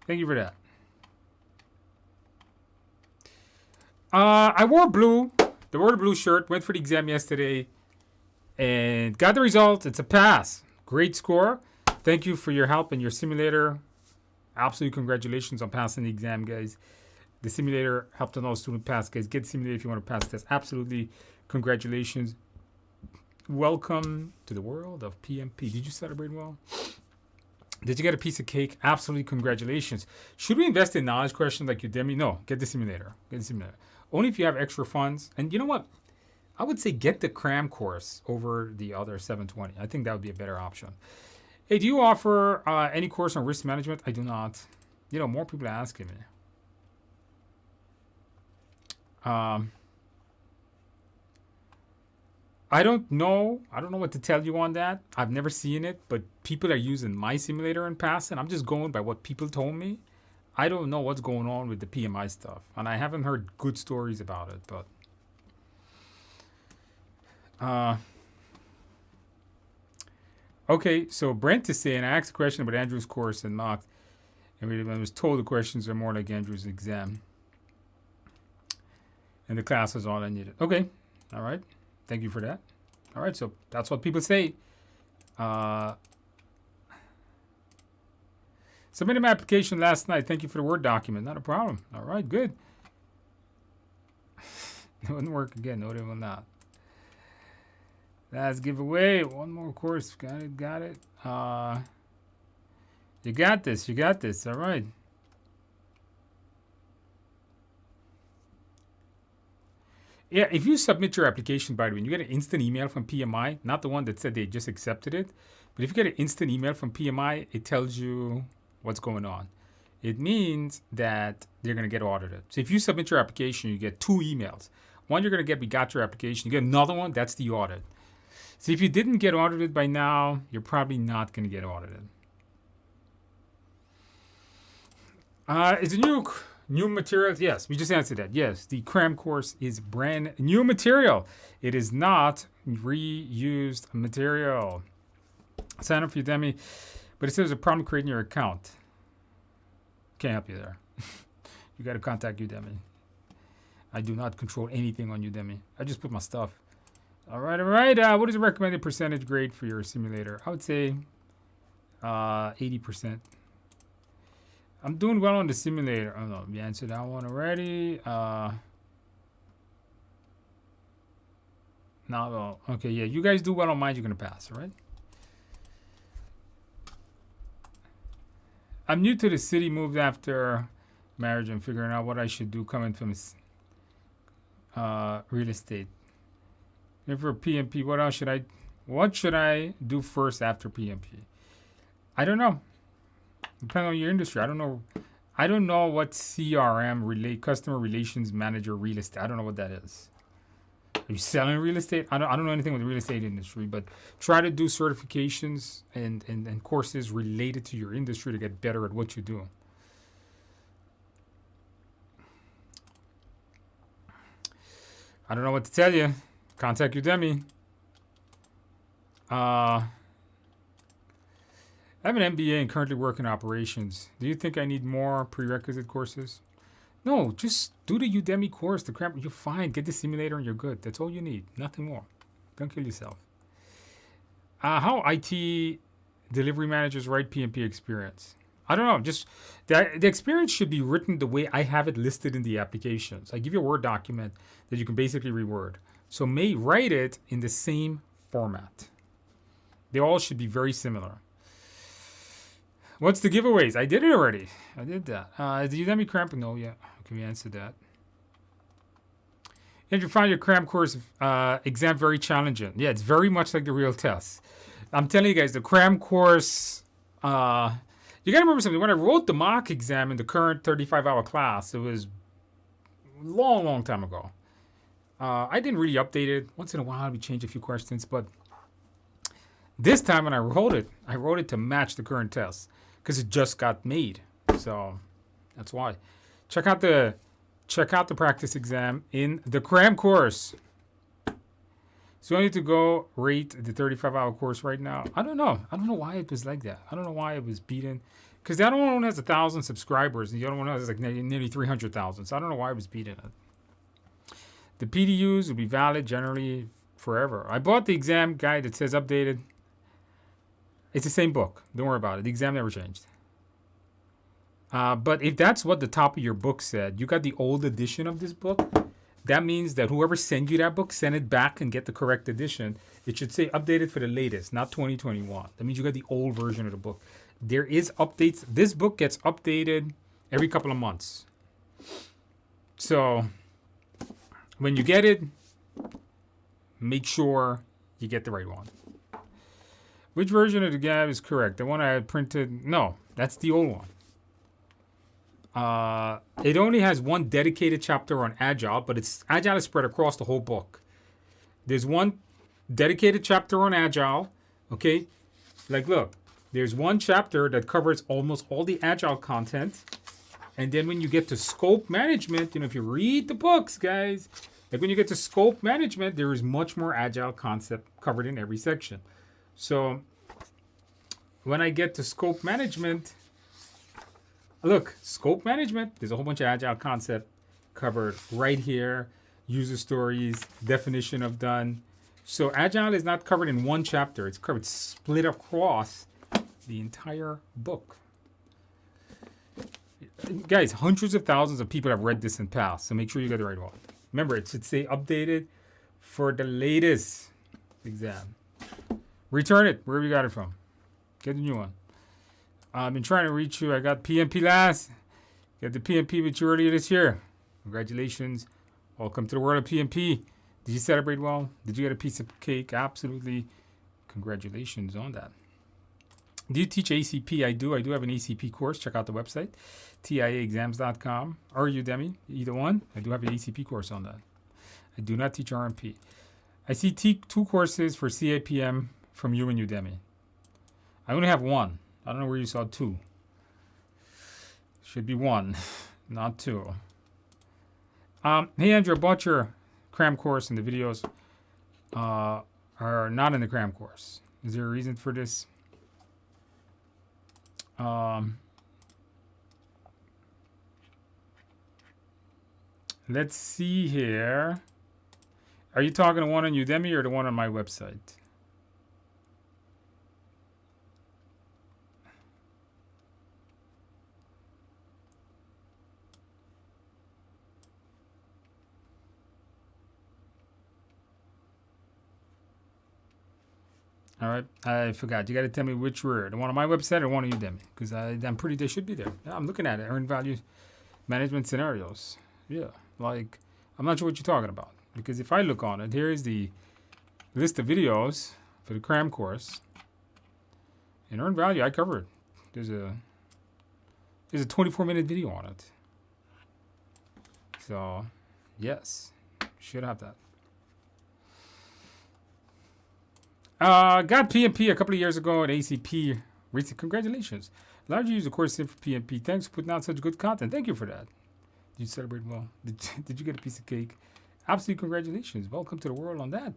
[SPEAKER 1] Thank you for that. I wore blue. I wore the blue shirt. Went for the exam yesterday. And got the result. It's a pass. Great score. Thank you for your help in your simulator. Absolutely congratulations on passing the exam, guys. The simulator helped another student pass, guys. Get the simulator if you want to pass the test. Absolutely congratulations. Welcome to the world of PMP. Did you celebrate well? Did you get a piece of cake? Absolutely congratulations. Should we invest in knowledge questions like Udemy? No, get the simulator. Get the simulator. Only if you have extra funds. And you know what? I would say get the cram course over the other 720. I think that would be a better option. Hey, do you offer any course on risk management? I do not. You know, more people are asking me. I don't know. I don't know what to tell you on that. I've never seen it, but people are using my simulator and passing. I'm just going by what people told me. I don't know what's going on with the PMI stuff, and I haven't heard good stories about it, but okay, so Brent is saying, I asked a question about Andrew's course and mocked, and I was told the questions are more like Andrew's exam. And the class is all I needed. Okay, all right. Thank you for that. All right, so that's what people say. Submitted my application last night. Thank you for the Word document. Not a problem. All right, good. It wouldn't work again. No, it will not. Last giveaway. One more course. Got it. Got it. You got this. You got this. All right. Yeah, if you submit your application, by the way, and you get an instant email from PMI, not the one that said they just accepted it, but if you get an instant email from PMI, it tells you what's going on. It means that they're going to get audited. So if you submit your application, you get 2 emails. One, you're going to get, we got your application. You get another one, that's the audit. So if you didn't get audited by now, you're probably not going to get audited. Is it new materials? Yes, we just answered that. Yes, the cram course is brand new material. It is not reused material. Sign up for Udemy. But it says a problem creating your account. Can't help you there. You got to contact Udemy. I do not control anything on Udemy. I just put my stuff. All right, all right. What is the recommended percentage grade for your simulator? I would say 80%. I'm doing well on the simulator. Oh no, we answered that one already. No, okay, yeah. You guys do well on mine, you're gonna pass, all right? I'm new to the city, moved after marriage and figuring out what I should do coming from real estate. And for PMP, what should I do first after PMP? I don't know. Depending on your industry. I don't know what CRM, customer relations manager real estate. I don't know what that is. Are you selling real estate? I don't know anything with the real estate industry, but try to do certifications and courses related to your industry to get better at what you do. I don't know what to tell you. Contact Udemy. I have an MBA and currently work in operations. Do you think I need more prerequisite courses? No, just do the Udemy course. The crap, you're fine. Get the simulator and you're good. That's all you need. Nothing more. Don't kill yourself. How IT delivery managers write PMP experience? I don't know. Just the experience should be written the way I have it listed in the applications. I give you a Word document that you can basically reword. So write it in the same format. They all should be very similar. What's the giveaways? I did it already. I did that. Is the Udemy cramp? No, yeah. Okay, we answered that. Did you find your cramp course exam very challenging? Yeah, it's very much like the real test. I'm telling you guys, the cram course, you got to remember something. When I wrote the mock exam in the current 35-hour class, it was a long, long time ago. I didn't really update it. Once in a while, we change a few questions, but this time when I wrote it to match the current test because it just got made. So that's why. Check out the practice exam in the cram course. So I need to go rate the 35-hour course right now. I don't know why it was like that. I don't know why it was beaten. Because the other one has 1,000 subscribers and the other one has like nearly 300,000. So I don't know why it was beaten. The PDUs will be valid generally forever. I bought the exam guide that says updated. It's the same book. Don't worry about it. The exam never changed. But if that's what the top of your book said, you got the old edition of this book, that means that whoever sent you that book, send it back and get the correct edition. It should say updated for the latest, not 2021. That means you got the old version of the book. There is updates. This book gets updated every couple of months. So when you get it, make sure you get the right one. Which version of the guide is correct? The one I had printed? No, that's the old one. It only has one dedicated chapter on Agile, but Agile is spread across the whole book. There's one dedicated chapter on Agile, okay? Like, look, there's one chapter that covers almost all the Agile content. And then when you get to scope management, if you read the books, guys, like when you get to scope management, there is much more Agile concept covered in every section. So when I get to scope management, look, scope management, there's a whole bunch of Agile concept covered right here. User stories, definition of done. So Agile is not covered in one chapter. It's covered split across the entire book. Guys, hundreds of thousands of people have read this and passed. So make sure you get the right one. Remember, it should say updated for the latest exam. Return it wherever you got it from. Get a new one. I've been trying to reach you. I got PMP last. Got the PMP with you earlier this year. Congratulations. Welcome to the world of PMP. Did you celebrate well? Did you get a piece of cake? Absolutely. Congratulations on that. Do you teach ACP? I do. I do have an ACP course. Check out the website, tiaexams.com or Udemy, either one. I do have an ACP course on that. I do not teach RMP. I see two courses for CAPM from you and Udemy. I only have one. I don't know where you saw two. Should be one, not two. Hey, Andrew, I bought your cram course and the videos are not in the cram course. Is there a reason for this? Let's see here. Are you talking the one on Udemy or the one on my website? All right, I forgot. You got to tell me which word. The one on my website or one on Udemy? Because I'm pretty. They should be there. Yeah, I'm looking at it. Earned value management scenarios. Yeah, like I'm not sure what you're talking about. Because if I look on it, here is the list of videos for the cram course. And earned value, I cover it. There's a 24-minute video on it. So, yes, should have that. Got PMP a couple of years ago at ACP. Congratulations. Allowed you to use the course for PMP. Thanks for putting out such good content. Thank you for that. Did you celebrate well? Did you get a piece of cake? Absolutely congratulations. Welcome to the world on that.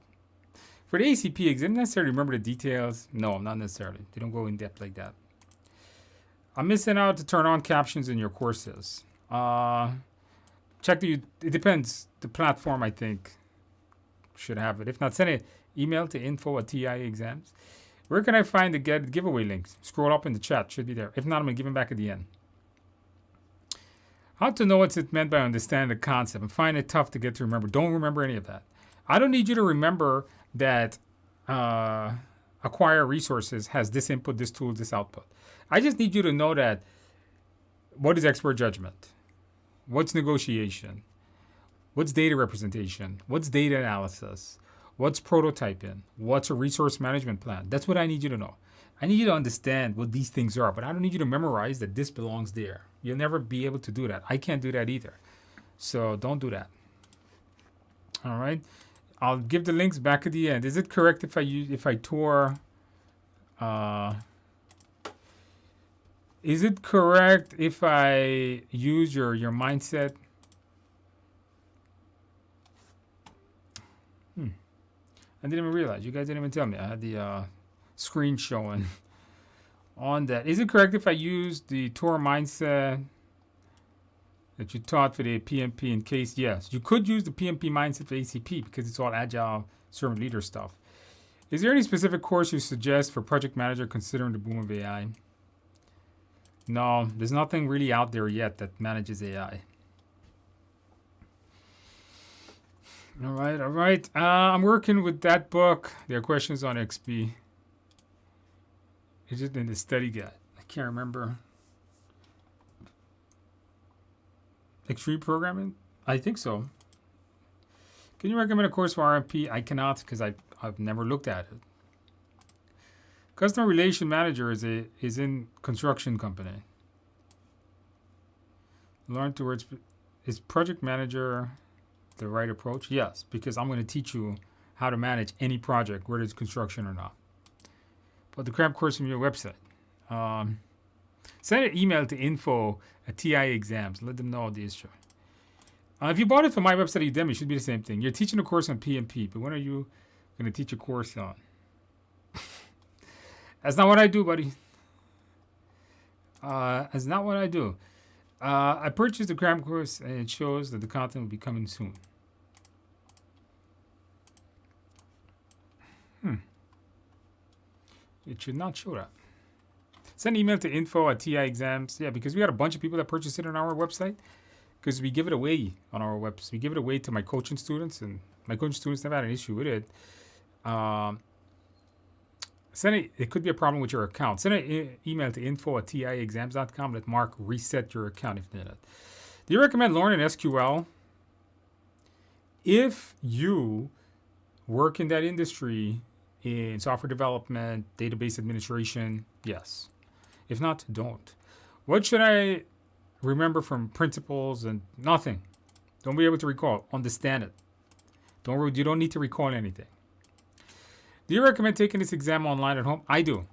[SPEAKER 1] For the ACP exam, necessarily remember the details? No, not necessarily. They don't go in depth like that. I'm missing out to turn on captions in your courses. Check it depends. The platform, I think, should have it. If not, send an email to info@TIA exams. Where can I find the giveaway links? Scroll up in the chat. Should be there. If not, I'm going to give them back at the end. How to know what's it meant by understanding the concept and find it tough to get to remember. Don't remember any of that. I don't need you to remember that acquire resources has this input, this tool, this output. I just need you to know that what is expert judgment? What's negotiation? What's data representation? What's data analysis? What's prototyping? What's a resource management plan? That's what I need you to know. I need you to understand what these things are, but I don't need you to memorize that this belongs there. You'll never be able to do that. I can't do that either. So don't do that. All right. I'll give the links back at the end. Is it correct if I tore? Is it correct if I use your mindset? I didn't even realize. You guys didn't even tell me. I had the screen showing on that. Is it correct if I use the Tour mindset that you taught for the PMP in case? Yes. You could use the PMP mindset for ACP because it's all agile servant leader stuff. Is there any specific course you suggest for project manager considering the boom of AI? No, there's nothing really out there yet that manages AI. All right. I'm working with that book. There are questions on XP. Is it in the study guide? I can't remember. Extreme programming? I think so. Can you recommend a course for RMP? I cannot because I've never looked at it. Customer relation manager is in construction company. Learn towards is project manager the right approach? Yes, because I'm going to teach you how to manage any project, whether it's construction or not. But the cram course from your website. Send an email to info@TIA exams. Let them know the issue. If you bought it from my website, Udemy, it should be the same thing. You're teaching a course on PMP, but when are you going to teach a course on? That's not what I do, buddy. That's not what I do. I purchased the cram course, and it shows that the content will be coming soon. It should not show that. Send an email to info@TI exams. Yeah, because we got a bunch of people that purchase it on our website. Because we give it away on our website. We give it away to my coaching students, and my coaching students never had an issue with it. It could be a problem with your account. Send an email to info@tiexams.com. Let Mark reset your account if needed. Do you recommend learning SQL? If you work in that industry, in software development, database administration, yes. If not, don't. What should I remember from principles and nothing? Don't be able to recall. Understand it. You don't need to recall anything. Do you recommend taking this exam online at home? I do.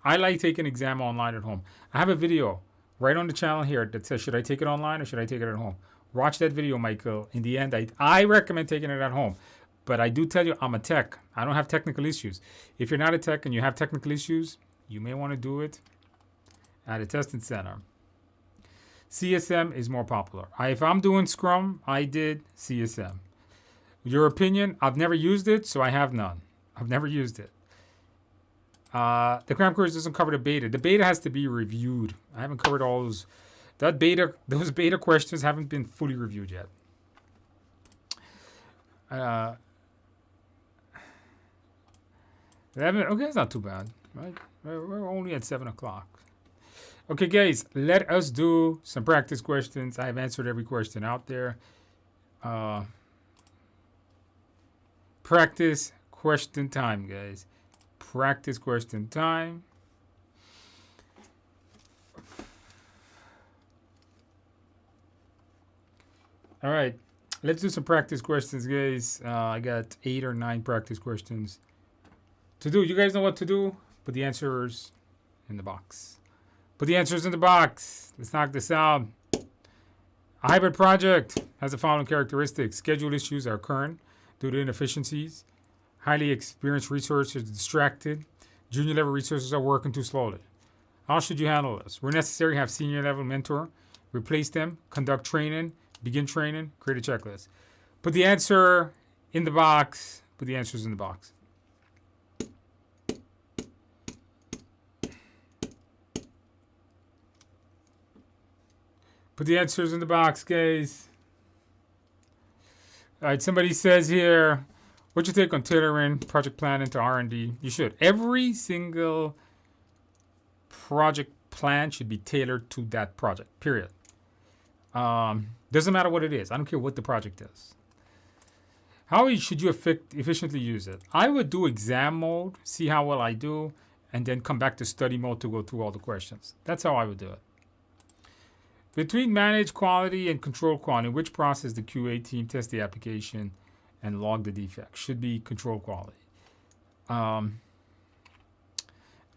[SPEAKER 1] I like taking exam online at home. I have a video right on the channel here that says, should I take it online or should I take it at home? Watch that video, Michael. In the end, I recommend taking it at home. But I do tell you, I'm a tech. I don't have technical issues. If you're not a tech and you have technical issues, you may want to do it at a testing center. CSM is more popular. If I'm doing Scrum, I did CSM. Your opinion, I've never used it, so I have none. I've never used it. The cram course doesn't cover the beta. The beta has to be reviewed. I haven't covered all those. Those beta questions haven't been fully reviewed yet. Okay, it's not too bad, right? We're only at 7 o'clock. Okay, guys, let us do some practice questions. I have answered every question out there. Practice question time, guys. Practice question time. All right, let's do some practice questions, guys. I got 8 or 9 practice questions to do. You guys know what to do? Put the answers in the box. Put the answers in the box. Let's knock this out. A hybrid project has the following characteristics. Schedule issues are occurring due to inefficiencies. Highly experienced resources are distracted. Junior level resources are working too slowly. How should you handle this? Where necessary, have senior level mentor. Replace them. Conduct training. Begin training. Create a checklist. Put the answer in the box. Put the answers in the box. Put the answers in the box, guys. All right, somebody says here, what's your take on tailoring project plan into R&D? You should. Every single project plan should be tailored to that project, period. Doesn't matter what it is. I don't care what the project is. How should you efficiently use it? I would do exam mode, see how well I do, and then come back to study mode to go through all the questions. That's how I would do it. Between manage quality and control quality, which process the QA team test the application and log the defect? Should be control quality. All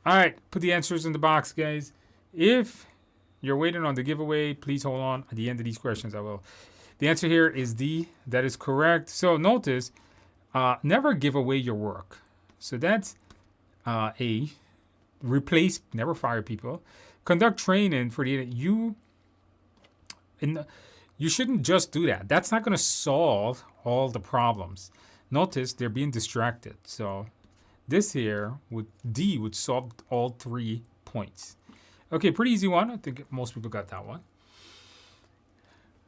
[SPEAKER 1] right, put the answers in the box, guys. If you're waiting on the giveaway, please hold on. At the end of these questions, I will. The answer here is D. That is correct. So notice, never give away your work. So that's A. Replace, never fire people. Conduct training for the you shouldn't just do that. That's not going to solve all the problems. Notice they're being distracted. So this here D would solve all 3 points. Okay, pretty easy one. I think most people got that one.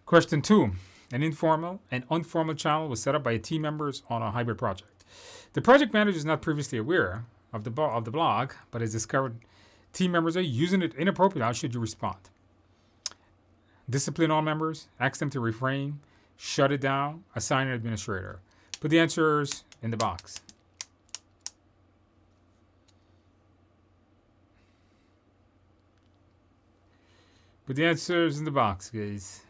[SPEAKER 1] Question 2. An informal and informal channel was set up by team members on a hybrid project. The project manager is not previously aware of the blog, but has discovered team members are using it inappropriately. How should you respond? Discipline all members, ask them to refrain, shut it down, assign an administrator. Put the answers in the box. Put the answers in the box, guys.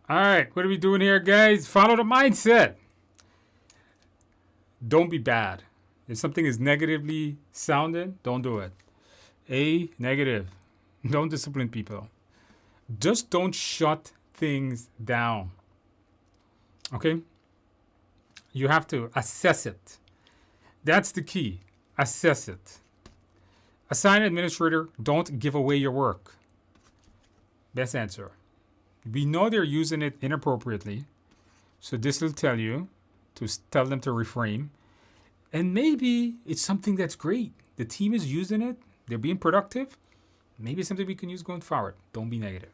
[SPEAKER 1] All right, what are we doing here, guys? Follow the mindset. Don't be bad. If something is negatively sounding, don't do it. A, negative. Don't discipline people. Just don't shut things down. Okay? You have to assess it. That's the key. Assess it. Assign administrator, don't give away your work. Best answer. We know they're using it inappropriately, so this will tell you to tell them to refrain. And maybe it's something that's great. The team is using it, they're being productive. Maybe it's something we can use going forward. Don't be negative.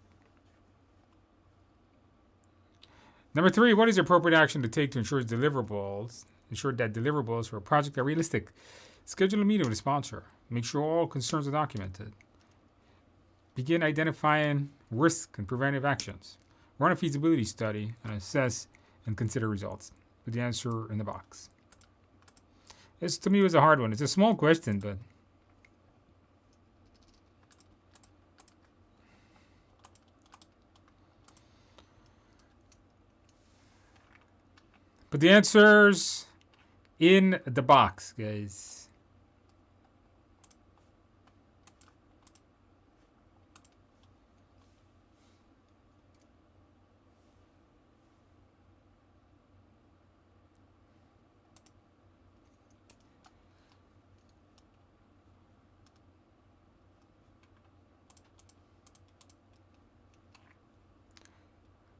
[SPEAKER 1] Number 3, what is the appropriate action to take to ensure that deliverables for a project are realistic? Schedule a meeting with the sponsor. Make sure all concerns are documented. Begin identifying risk and preventive actions. Run a feasibility study and assess and consider results. Put the answer in the box. This to me was a hard one. It's a small question, but put the answers in the box, guys.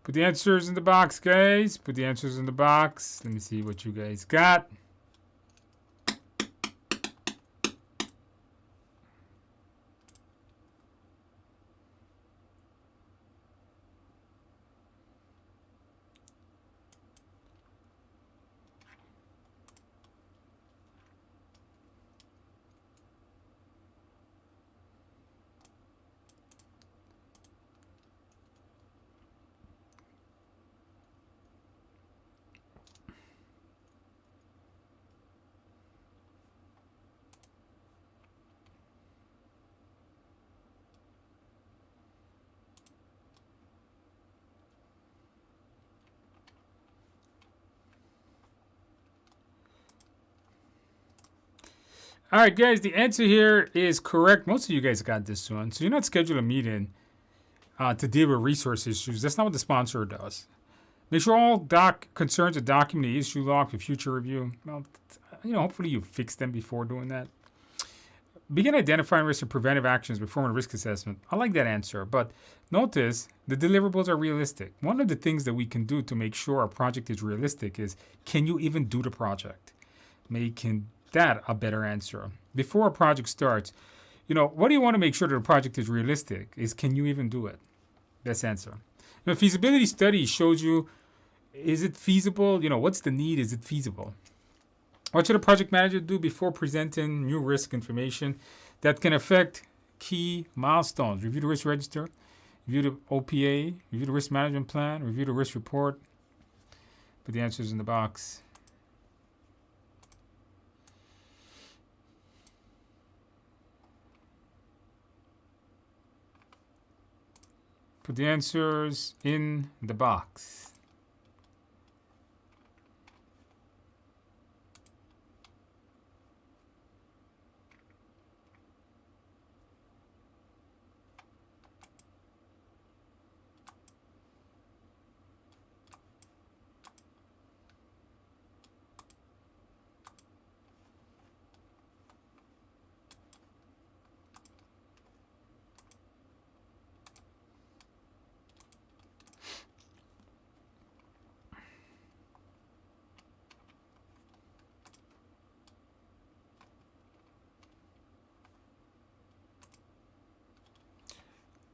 [SPEAKER 1] Put the answers in the box, guys. Put the answers in the box. Let me see what you guys got. All right, guys, the answer here is correct. Most of you guys got this one. So you're not scheduled a meeting to deal with resource issues. That's not what the sponsor does. Make sure all concerns are documented in the issue log for future review. Well, hopefully you fix them before doing that. Begin identifying risk and preventive actions before a risk assessment. I like that answer, but notice the deliverables are realistic. One of the things that we can do to make sure our project is realistic is, can you even do the project? Making that a better answer. Before a project starts, what do you want to make sure that the project is realistic? Is, can you even do it? Best answer. Feasibility study shows you, is it feasible? What's the need? Is it feasible? What should a project manager do before presenting new risk information that can affect key milestones? Review the risk register, review the OPA, review the risk management plan, review the risk report. Put the answers in the box. Put the answers in the box.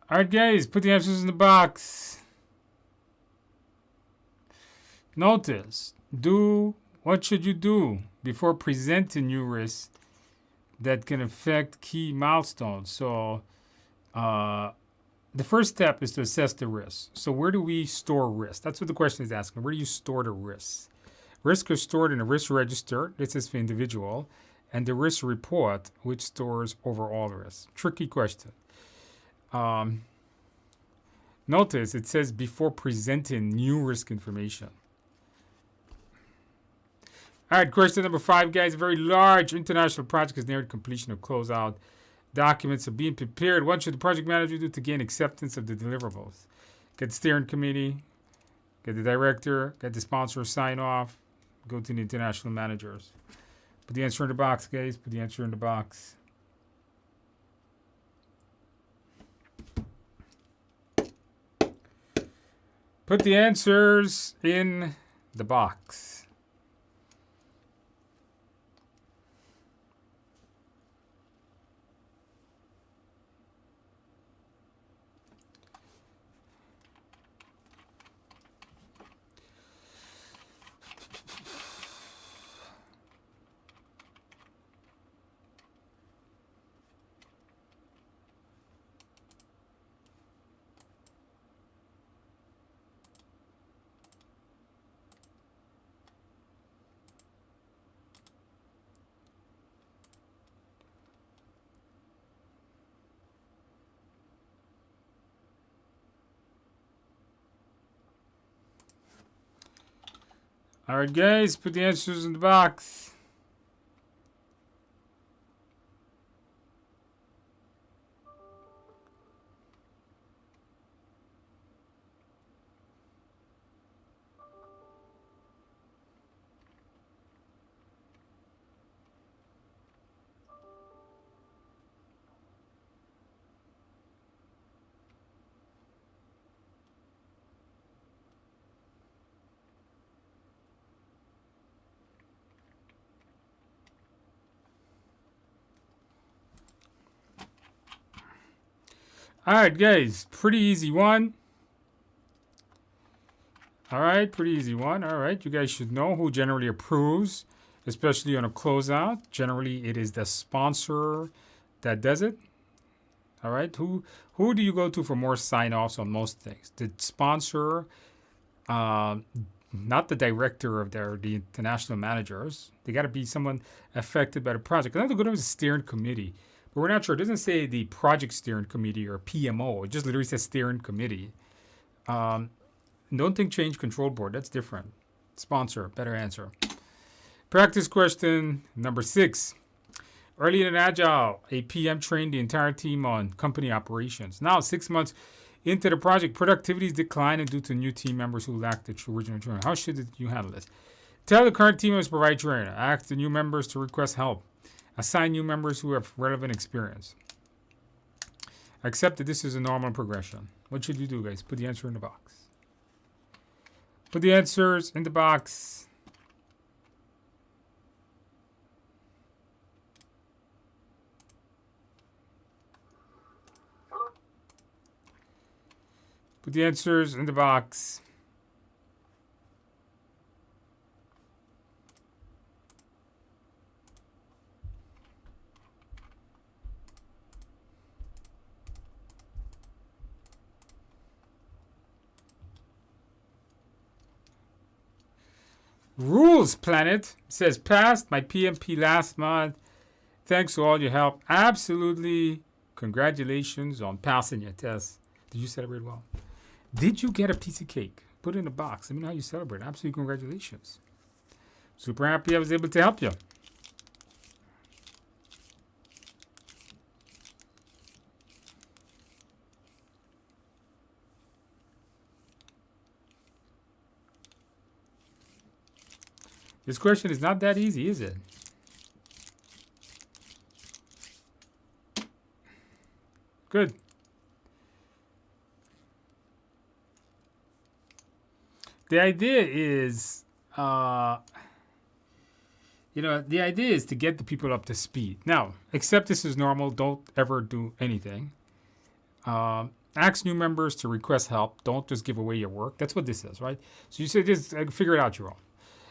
[SPEAKER 1] All right, guys, put the answers in the box. Notice, what should you do before presenting new risks that can affect key milestones? So the first step is to assess the risk. So where do we store risk? That's what the question is asking. Where do you store the risks? Risks are stored in a risk register. This is for individual. And the risk report, which stores overall risk. Tricky question. Notice it says before presenting new risk information. All right, question number 5, guys. A very large international project is nearing completion or closeout. Documents are being prepared. What should the project manager do to gain acceptance of the deliverables? Get steering committee, get the director, get the sponsor sign off, go to the international managers. Put the answer in the box, guys. Put the answer in the box. Put the answers in the box. All right, guys, put the answers in the box. All right, guys, pretty easy one. All right, pretty easy one. All right, you guys should know who generally approves, especially on a closeout. Generally, it is the sponsor that does it. All right, who do you go to for more sign-offs on most things? The sponsor, not the director of the international managers. They got to be someone affected by the project. Another good one is a steering committee. But we're not sure. It doesn't say the project steering committee or PMO. It just literally says steering committee. Don't think change control board. That's different. Sponsor, better answer. Practice question number 6. Early in Agile, a PM trained the entire team on company operations. Now, 6 months into the project, productivity is declining due to new team members who lack the original training. How should you handle this? Tell the current team members to provide training. Ask the new members to request help. Assign new members who have relevant experience. Accept that this is a normal progression. What should you do, guys? Put the answer in the box. Put the answers in the box. Put the answers in the box. Rules Planet says, passed my PMP last month. Thanks to all your help. Absolutely. Congratulations on passing your test. Did you celebrate well? Did you get a piece of cake? Put it in a box. Let me know how you celebrate. Absolutely congratulations. Super happy I was able to help you. This question is not that easy, is it? Good. The idea is, the idea is to get the people up to speed. Now, accept this is normal. Don't ever do anything. Ask new members to request help. Don't just give away your work. That's what this is, right? So you say just figure it out your own.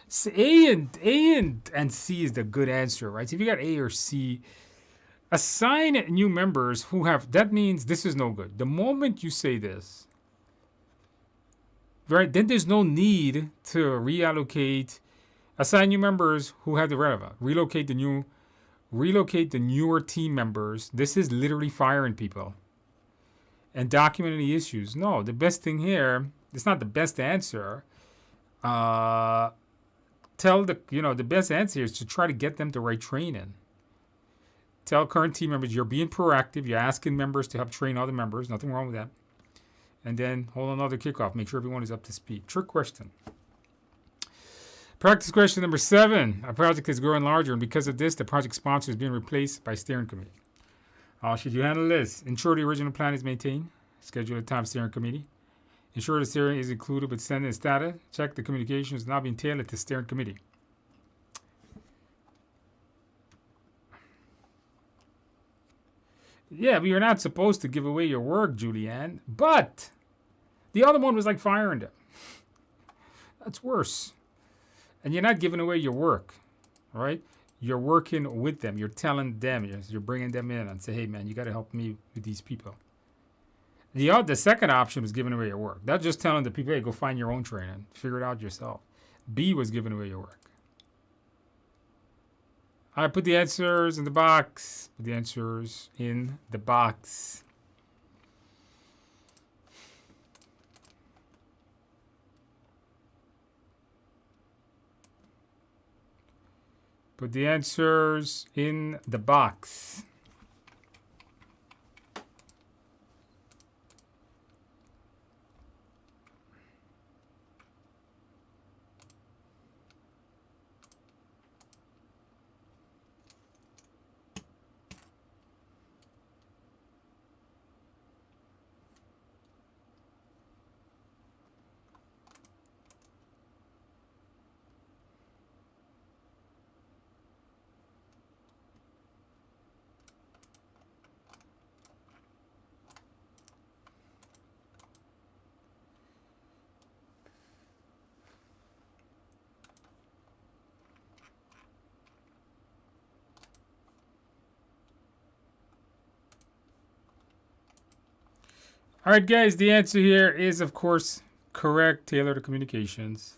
[SPEAKER 1] So A and C is the good answer, right? So if you got A or C, assign new members who have, that means this is no good. The moment you say this, right, then there's no need to reallocate, assign new members who have the relevant, relocate the newer team members. This is literally firing people and documenting the issues. No, the best thing here, it's not the best answer. Tell the best answer is to try to get them the right training. Tell current team members you're being proactive. You're asking members to help train other members. Nothing wrong with that. and then hold another kickoff. Make sure everyone is up to speed. Trick question. Practice question number 7. A project is growing larger, and because of this, the project sponsor is being replaced by steering committee. How should you handle this? Ensure the original plan is maintained. Schedule a time steering committee. Ensure the steering is included with sending data. Check the communication is now being tailored to steering committee. Yeah, but you're not supposed to give away your work, Julianne. But the other one was like firing them. That's worse. And you're not giving away your work, right? You're working with them. You're telling them. You're bringing them in and say, hey, man, you got to help me with these people. The second option was giving away your work. That's just telling the people, hey, go find your own training. Figure it out yourself. B was giving away your work. All right, put the answers in the box. Put the answers in the box. Put the answers in the box. All right, guys, the answer here is, of course, correct. Tailor the communications.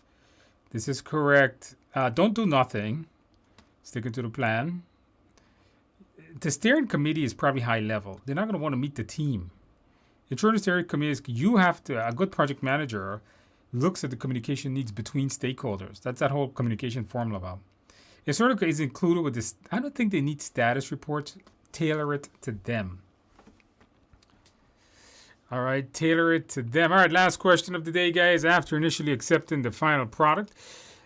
[SPEAKER 1] This is correct. Don't do nothing. Sticking to the plan. The steering committee is probably high level. They're not going to want to meet the team. Ensure the steering committee you have to, a good project manager looks at the communication needs between stakeholders. That's that whole communication formula about. It sort of is included with this. I don't think they need status reports. Tailor it to them. All right, tailor it to them. All right, last question of the day, guys. After initially accepting the final product,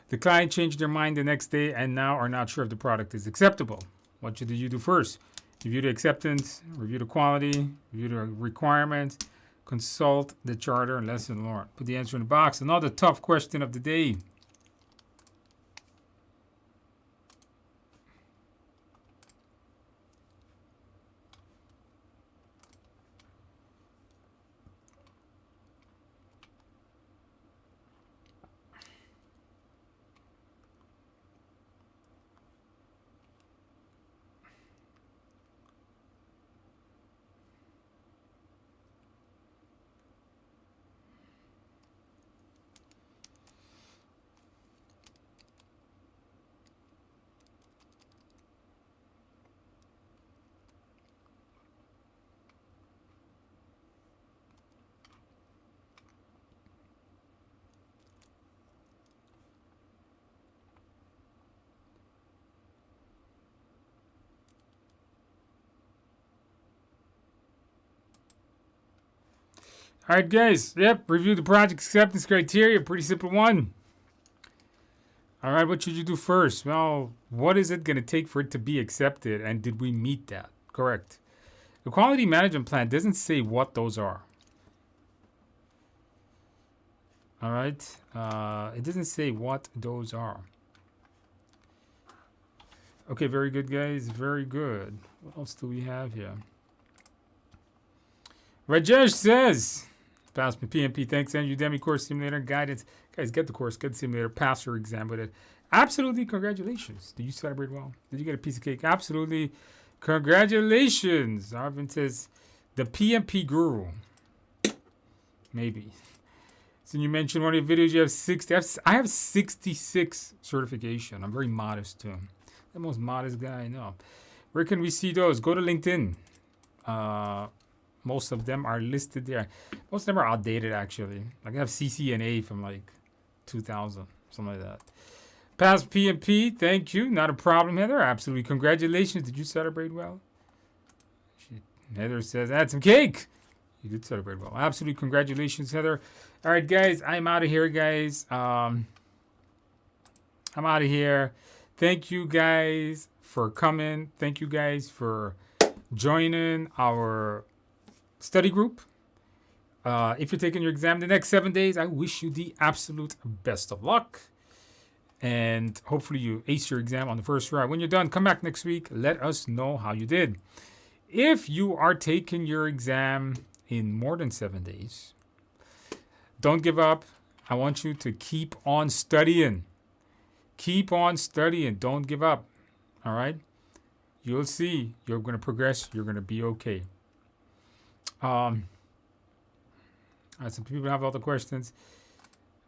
[SPEAKER 1] the client changed their mind the next day and now are not sure if the product is acceptable. What should you do first? Review the acceptance, review the quality, review the requirements, consult the charter, and lesson learned. Put the answer in the box. Another tough question of the day. All right, guys. Yep, review the project acceptance criteria. Pretty simple one. All right, what should you do first? Well, what is it going to take for it to be accepted, and did we meet that? Correct. The quality management plan doesn't say what those are. All right. It doesn't say what those are. Okay, very good, guys. Very good. What else do we have here? Rajesh says, pass my PMP, thanks, and Udemy Course Simulator Guidance. Guys, get the course, get the simulator, pass your exam with it. Absolutely, congratulations. Did you celebrate well? Did you get a piece of cake? Absolutely, congratulations. Arvin says, the PMP guru. Maybe. So you mentioned one of your videos, you have 60. I have 66 certification. I'm very modest too. The most modest guy I know. Where can we see those? Go to LinkedIn. Most of them are listed there. Most of them are outdated, actually. Like I have CCNA from like 2000, something like that. Pass PMP, thank you. Not a problem, Heather. Absolutely. Congratulations. Did you celebrate well? Heather says, add some cake. You did celebrate well. Absolutely. Congratulations, Heather. All right, guys. I'm out of here, guys. I'm out of here. Thank you, guys, for coming. Thank you, guys, for joining our study group. If you're taking your exam the next 7 days, I wish you the absolute best of luck. And hopefully you ace your exam on the first try. When you're done, come back next week. Let us know how you did. If you are taking your exam in more than 7 days, don't give up. I want you to keep on studying. Keep on studying. Don't give up. All right? You'll see. You're going to progress. You're going to be okay. Some people have other questions.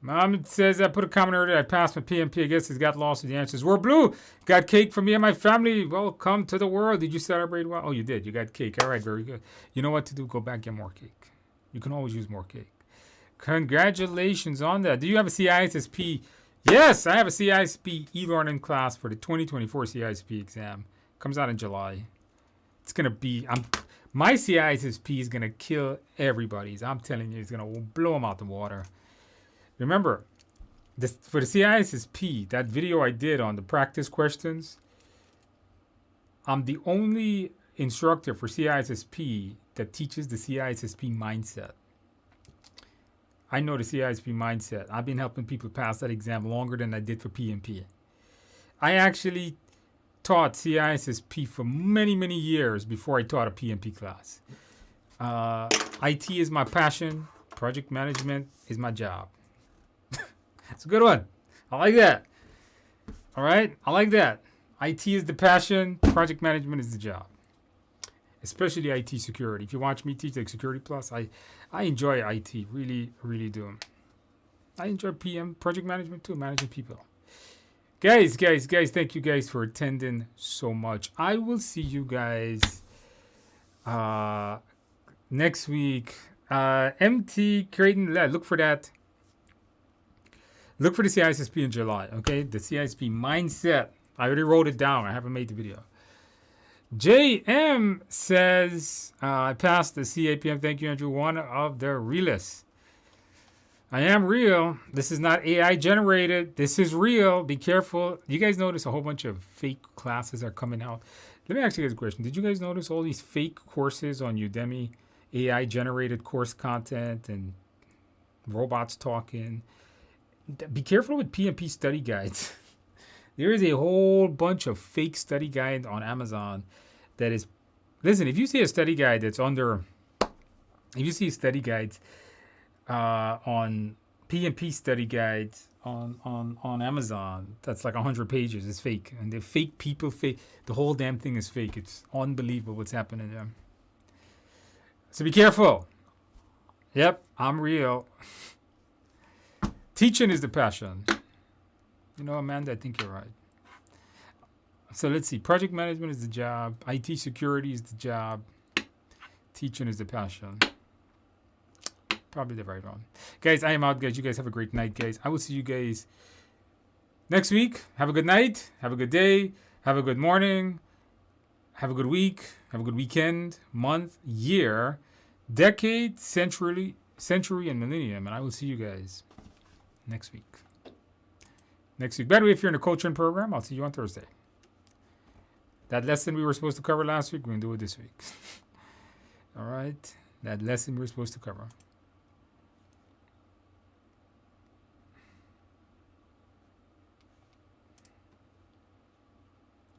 [SPEAKER 1] Mom says, I put a comment earlier. I passed my PMP. I guess it's got lost in the answers. We're blue. Got cake for me and my family. Welcome to the world. Did you celebrate well? Oh, you did. You got cake. All right, very good. You know what to do. Go back, get more cake. You can always use more cake. Congratulations on that. Do you have a CISSP? Yes, I have a CISSP e-learning class for the 2024 CISSP exam. Comes out in July. It's going to be... my CISSP is going to kill everybody's. I'm telling you, it's going to blow them out the water. Remember, for the CISSP, that video I did on the practice questions, I'm the only instructor for CISSP that teaches the CISSP mindset. I know the CISSP mindset. I've been helping people pass that exam longer than I did for PMP. I actually taught CISSP for many, many years before I taught a PMP class. IT is my passion. Project management is my job. It's a good one. I like that. All right? I like that. IT is the passion. Project management is the job. Especially IT security. If you watch me teach like Security Plus, I enjoy IT. Really, really do. I enjoy project management too, managing people. Guys, thank you guys for attending so much. I will see you guys next week. MT Creighton, look for that. Look for the CISSP in July, okay? The CISSP mindset. I already wrote it down. I haven't made the video. JM says, I passed the CAPM. Thank you, Andrew. One of the realists. I am real. This is not AI generated. This is real. Be careful. You guys notice a whole bunch of fake classes are coming out. Let me ask you guys a question. Did you guys notice all these fake courses on Udemy? AI generated course content and robots talking. Be careful with PMP study guides. There is a whole bunch of fake study guides on Amazon that is... Listen, if you see a study guide that's under... If you see study guides on PMP study guides on Amazon, that's like 100 pages, it's fake. And the fake people, the whole damn thing is fake. It's unbelievable what's happening there. So be careful. Yep, I'm real. Teaching is the passion. You know, Amanda, I think you're right. So let's see. Project management is the job. IT security is the job. Teaching is the passion. Probably the right one. Guys, I am out, guys. You guys have a great night, guys. I will see you guys next week. Have a good night. Have a good day. Have a good morning. Have a good week. Have a good weekend, month, year, decade, century, and millennium. And I will see you guys next week. By the way, if you're in a coaching program, I'll see you on Thursday. That lesson we were supposed to cover last week, we're going to do it this week. All right? That lesson we were supposed to cover.